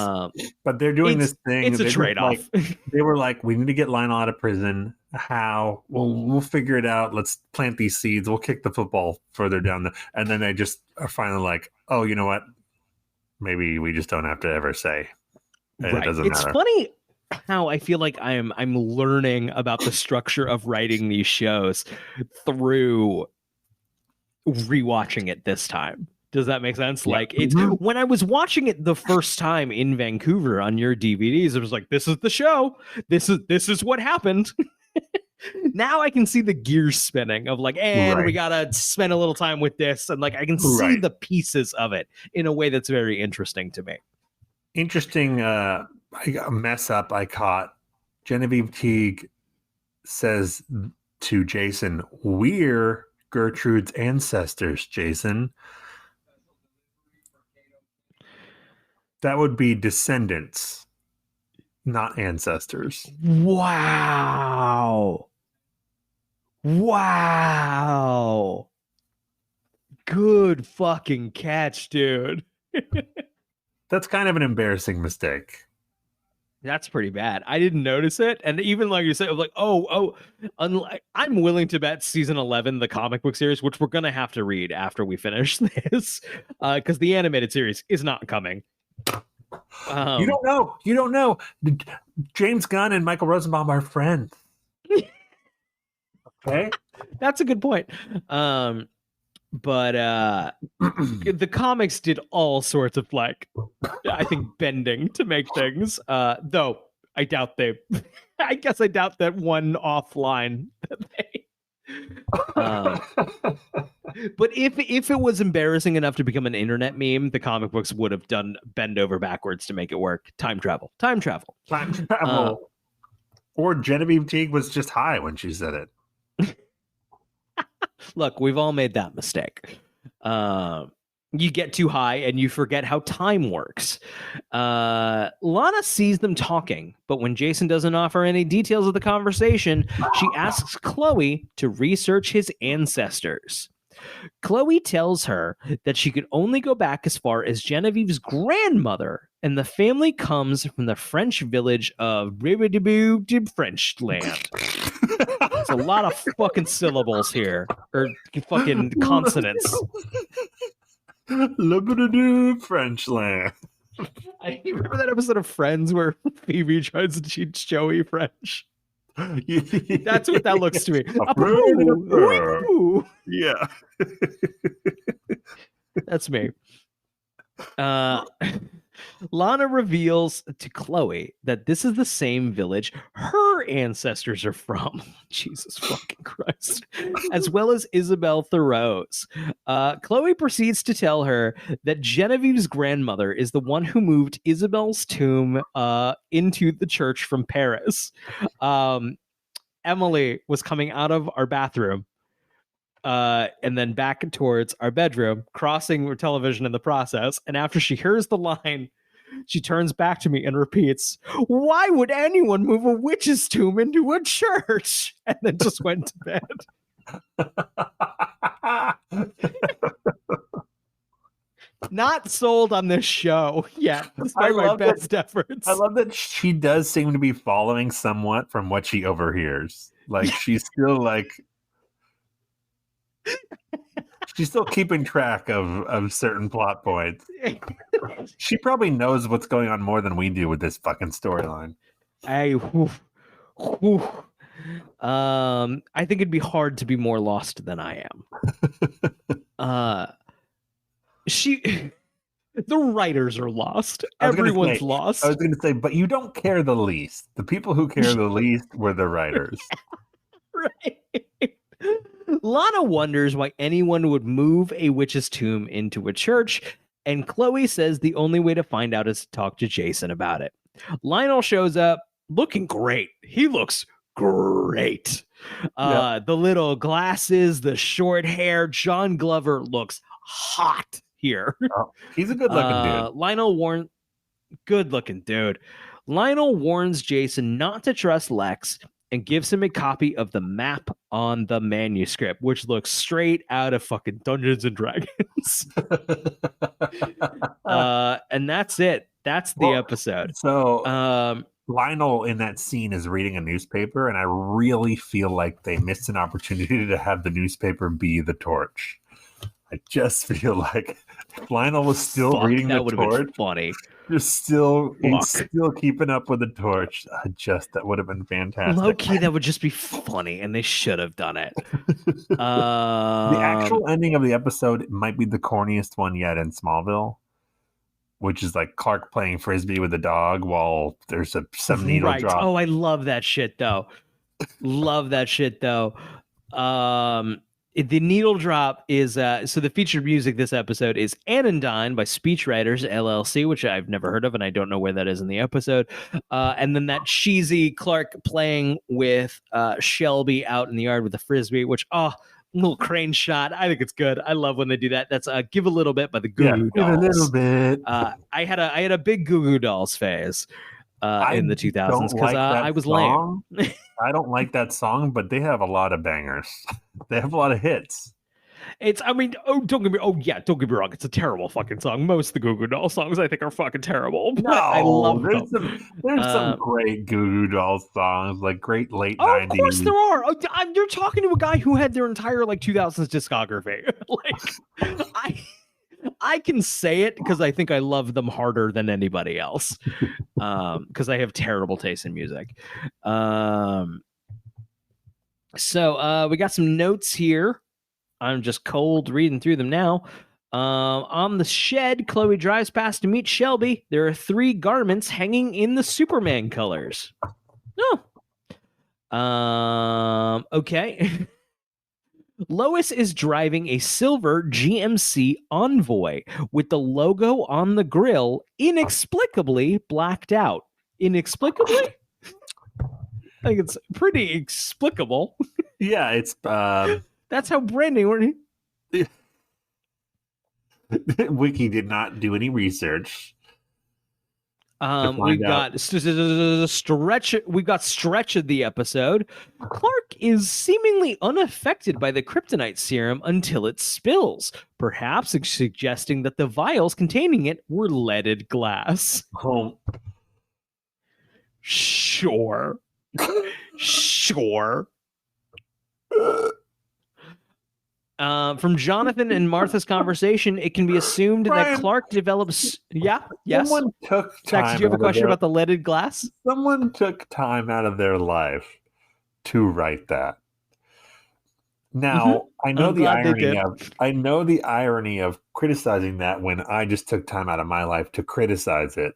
but they're doing this thing. It's a trade-off. They were like, we need to get Lionel out of prison. How? Well, we'll figure it out. Let's plant these seeds. We'll kick the football further down and then they just are finally like, oh, you know what? Maybe we just don't have to ever say. It doesn't It's matter. funny how I feel like I'm learning about the structure of writing these shows through rewatching it this time. Does that make sense? Like, it's when I was watching it the first time in Vancouver on your DVDs, it was like, this is the show. This is what happened. Now I can see the gears spinning of like, and we gotta spend a little time with this, and like I can see the pieces of it in a way that's very interesting to me. Interesting mess up I caught. Genevieve Teague says to Jason, "We're Gertrude's ancestors, Jason." That would be descendants, not ancestors. Wow. Good fucking catch, dude. That's kind of an embarrassing mistake. That's pretty bad. I didn't notice it. And even like you said, I'm like, I'm willing to bet season 11, the comic book series, which we're going to have to read after we finish this, because the animated series is not coming. You don't know. James Gunn and Michael Rosenbaum are friends. Okay, that's a good point. But the comics did all sorts of like, I think, bending to make things. Though I doubt they. I guess I doubt that one offline that they. But if it was embarrassing enough to become an internet meme, the comic books would have done bend over backwards to make it work. Time travel. Or Genevieve Teague was just high when she said it. Look, we've all made that mistake. You get too high and you forget how time works. Lana sees them talking, but when Jason doesn't offer any details of the conversation, she asks Chloe to research his ancestors. Chloe tells her that she could only go back as far as Genevieve's grandmother, and the family comes from the French village of French land. There's a lot of fucking syllables here, or fucking consonants. French land. I remember that episode of Friends where Phoebe tries to teach Joey French. That's what that looks to me. Yeah. That's me. Lana reveals to Chloe that this is the same village her ancestors are from. Jesus fucking Christ. As well as Isabel Thoreau's. Chloe proceeds to tell her that Genevieve's grandmother is the one who moved Isabel's tomb into the church from Paris. Emily was coming out of our bathroom and then back towards our bedroom, crossing our television in the process. And after she hears the line, she turns back to me and repeats, "Why would anyone move a witch's tomb into a church?" And then just went to bed. Not sold on this show yet, despite my best efforts. I love that she does seem to be following somewhat from what she overhears. Like, she's still like... She's still keeping track of certain plot points. She probably knows what's going on more than we do with this fucking storyline. I think it'd be hard to be more lost than I am. The writers are lost. Everyone's lost. I was going to say, but you don't care the least. The people who care the least were the writers. Right. Lana wonders why anyone would move a witch's tomb into a church, and Chloe says the only way to find out is to talk to Jason about it. Lionel shows up looking great. He looks great. The little glasses, the short hair. John Glover looks hot here. Oh, he's a good looking dude. Good looking dude. Lionel warns Jason not to trust Lex and gives him a copy of the map on the manuscript, which looks straight out of fucking Dungeons and Dragons. And that's it. That's the episode. So Lionel in that scene is reading a newspaper, and I really feel like they missed an opportunity to have the newspaper be the torch. I just feel like if Lionel was still reading the torch, funny. He's still keeping up with the torch. That would have been fantastic. Low key, that would just be funny, and they should have done it. The actual ending of the episode might be the corniest one yet in Smallville, which is like Clark playing frisbee with a dog while there's some needle drop. Oh, I love that shit though. The needle drop is so the featured music this episode is Anodyne by Speechwriters LLC, which I've never heard of, and I don't know where that is in the episode. And then that cheesy Clark playing with Shelby out in the yard with the frisbee, which little crane shot. I think it's good. I love when they do that. That's Give a Little Bit by the Goo Goo Dolls. Give a little bit. I had a big Goo Goo Dolls phase in the 2000s because I was lame. I don't like that song, but they have a lot of bangers. They have a lot of hits. Don't get me wrong. It's a terrible fucking song. Most of the Goo Goo Dolls songs I think are fucking terrible. But I love them. There's some great Goo Goo Dolls songs, like great late 90s. Of course there are. You're talking to a guy who had their entire 2000s discography. I can say it because I think I love them harder than anybody else. Because I have terrible taste in music. So we got some notes here. I'm just cold reading through them now. On the shed, Chloe drives past to meet Shelby. There are 3 garments hanging in the Superman colors. Okay. Lois is driving a silver GMC Envoy with the logo on the grill inexplicably blacked out. Inexplicably? I think it's pretty explicable. Yeah, it's that's how branding works. Wiki did not do any research. We got Stretch of the episode. Clark is seemingly unaffected by the kryptonite serum until it spills, perhaps suggesting that the vials containing it were leaded glass. Oh. Sure. From Jonathan and Martha's conversation, it can be assumed that Clark develops. Yes. Someone took time. Zach, did you have a question about the leaded glass? Someone took time out of their life to write that. Now, I know the irony of criticizing that when I just took time out of my life to criticize it.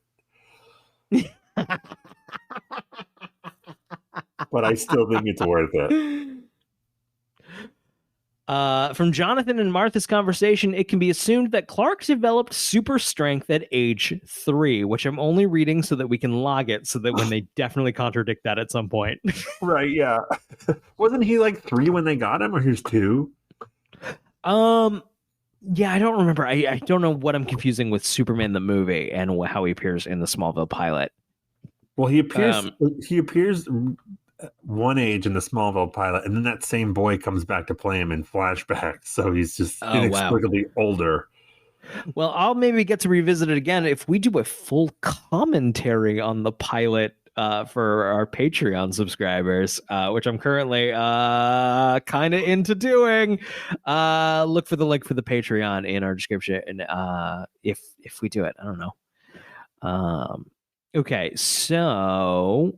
But I still think it's worth it. From Jonathan and Martha's conversation, it can be assumed that Clark developed super strength at age 3, which I'm only reading so that we can log it so that when they definitely contradict that at some point. Right, yeah. Wasn't he 3 when they got him, or he was 2? Yeah, I don't remember. I don't know what I'm confusing with Superman the movie and how he appears in the Smallville pilot. Well, he appears one age in the Smallville pilot, and then that same boy comes back to play him in flashbacks, so he's just inexplicably older. Well, I'll maybe get to revisit it again if we do a full commentary on the pilot for our Patreon subscribers, which I'm currently kind of into doing. Look for the link for the Patreon in our description, and if we do it, I don't know. Okay, so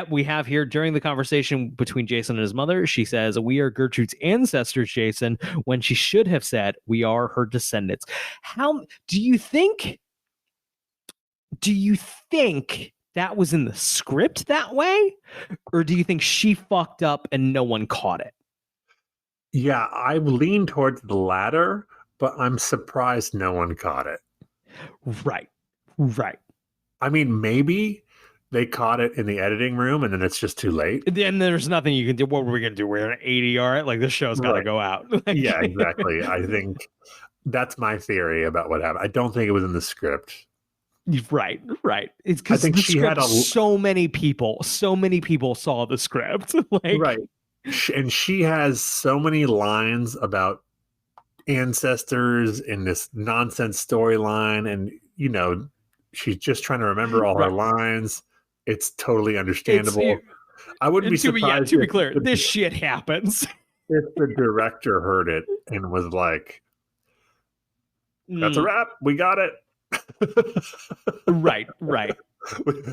we have here during the conversation between Jason and his mother, she says, "We are Gertrude's ancestors, Jason," when she should have said, "We are her descendants." How do you think that was in the script that way? Or do you think she fucked up and no one caught it? Yeah, I lean towards the latter, but I'm surprised no one caught it. Right. I mean, maybe they caught it in the editing room and then it's just too late. Then there's nothing you can do. What were we gonna do? We're gonna ADR it? Like, this show's got to Right. go out. Yeah, exactly. I think that's my theory about what happened. I don't think it was in the script. Right. It's I because think the she had script, so many people saw the script. Like, right. And she has so many lines about ancestors in this nonsense storyline, and she's just trying to remember all her lines. It's totally understandable. I wouldn't be surprised. To be clear, this shit happens. If the director heard it and was like, "That's a wrap. We got it." Right.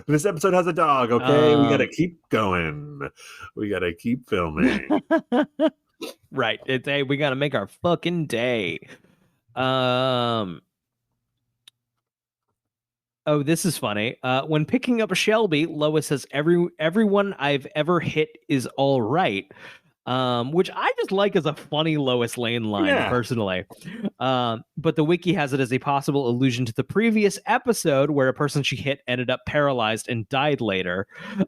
This episode has a dog. Okay, we gotta keep going. We gotta keep filming. Right. It's we gotta make our fucking day. Oh, this is funny. When picking up a Shelby, Lois says, everyone I've ever hit is all right. Which I just like as a funny Lois Lane line, personally. But the wiki has it as a possible allusion to the previous episode where a person she hit ended up paralyzed and died later,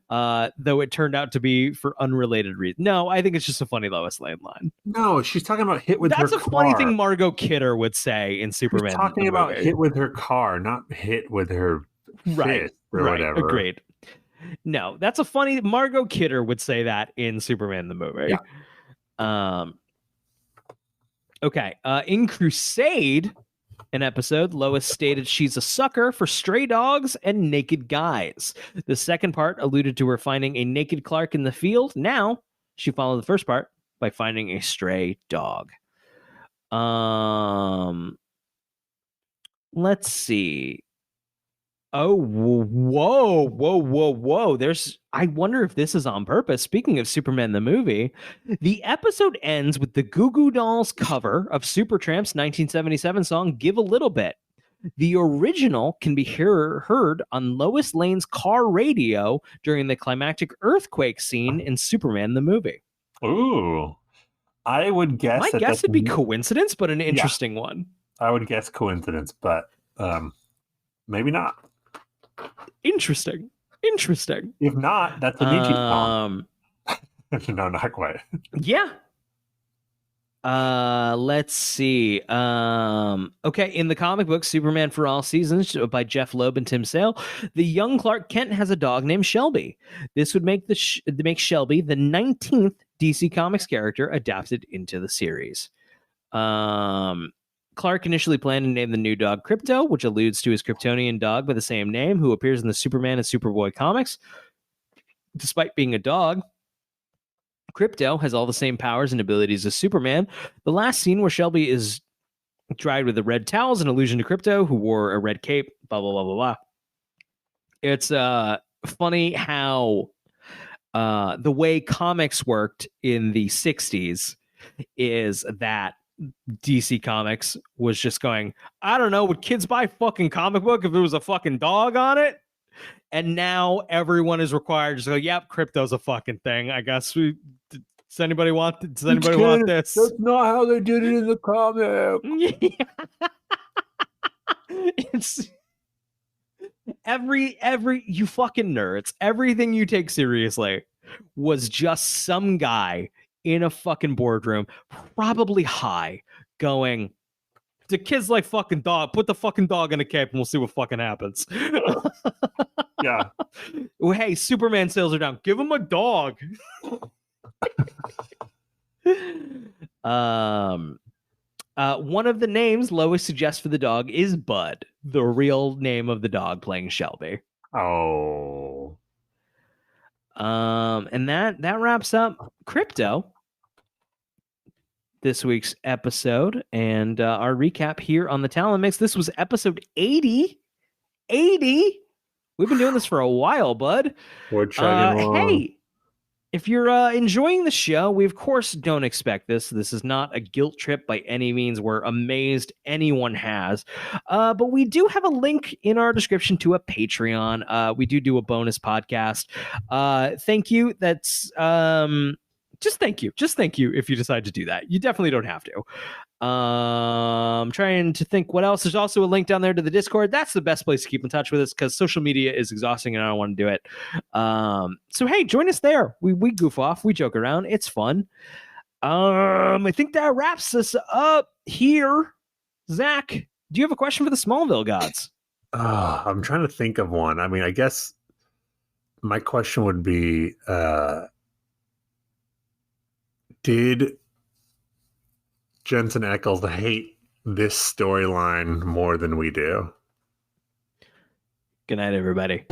though it turned out to be for unrelated reasons. No, I think it's just a funny Lois Lane line. No, she's talking about hit with her car. That's a funny thing Margot Kidder would say in Superman. She's talking about hit with her car, not hit with her fist or whatever. Agreed. No, that's a funny. Margot Kidder would say that in Superman the movie. Yeah. Okay. In Crusade, an episode, Lois stated she's a sucker for stray dogs and naked guys. The second part alluded to her finding a naked Clark in the field. Now she followed the first part by finding a stray dog. Let's see. Oh, whoa. I wonder if this is on purpose. Speaking of Superman the movie, the episode ends with the Goo Goo Dolls cover of Supertramp's 1977 song, Give a Little Bit. The original can be heard on Lois Lane's car radio during the climactic earthquake scene in Superman the movie. Ooh. I would guess... My guess would be coincidence, but an interesting one. I would guess coincidence, but maybe not. Interesting. If not, that's a Nietzsche song. No, not quite. Yeah. Let's see. Okay, in the comic book Superman for All Seasons by Jeff Loeb and Tim Sale, the young Clark Kent has a dog named Shelby. This would make make Shelby the 19th DC Comics character adapted into the series. Clark initially planned to name the new dog Krypto, which alludes to his Kryptonian dog by the same name, who appears in the Superman and Superboy comics. Despite being a dog, Krypto has all the same powers and abilities as Superman. The last scene where Shelby is dried with the red towel is an allusion to Krypto, who wore a red cape, blah, blah, blah, blah, blah. It's funny how the way comics worked in the 60s is that DC Comics was just going, I don't know, would kids buy a fucking comic book if there was a fucking dog on it? And now everyone is required to go, yep, Krypto's a fucking thing. I guess does anybody want this? That's not how they did it in the comic. It's every you fucking nerds, everything you take seriously was just some guy in a fucking boardroom, probably high, going, the kids like fucking dog, put the fucking dog in a cape and we'll see what fucking happens. Yeah. Well, hey, Superman sales are down. Give him a dog. One of the names Lois suggests for the dog is Bud, the real name of the dog playing Shelby. Oh. And that wraps up Krypto, this week's episode, and our recap here on the Talent Mix. This was episode 80. 80. We've been doing this for a while, bud. We're chugging along. Hey, if you're enjoying the show, we of course don't expect this. This is not a guilt trip by any means. We're amazed anyone has. But we do have a link in our description to a Patreon. We do a bonus podcast. Thank you. That's just thank you. Just thank you if you decide to do that. You definitely don't have to. I'm trying to think what else. There's also a link down there to the Discord. That's the best place to keep in touch with us because social media is exhausting and I don't want to do it. So hey, join us there. We goof off, we joke around. It's fun. I think that wraps us up here. Zach, do you have a question for the Smallville gods? I'm trying to think of one. I mean, I guess my question would be, did Jensen Ackles hate this storyline more than we do? Good night, everybody.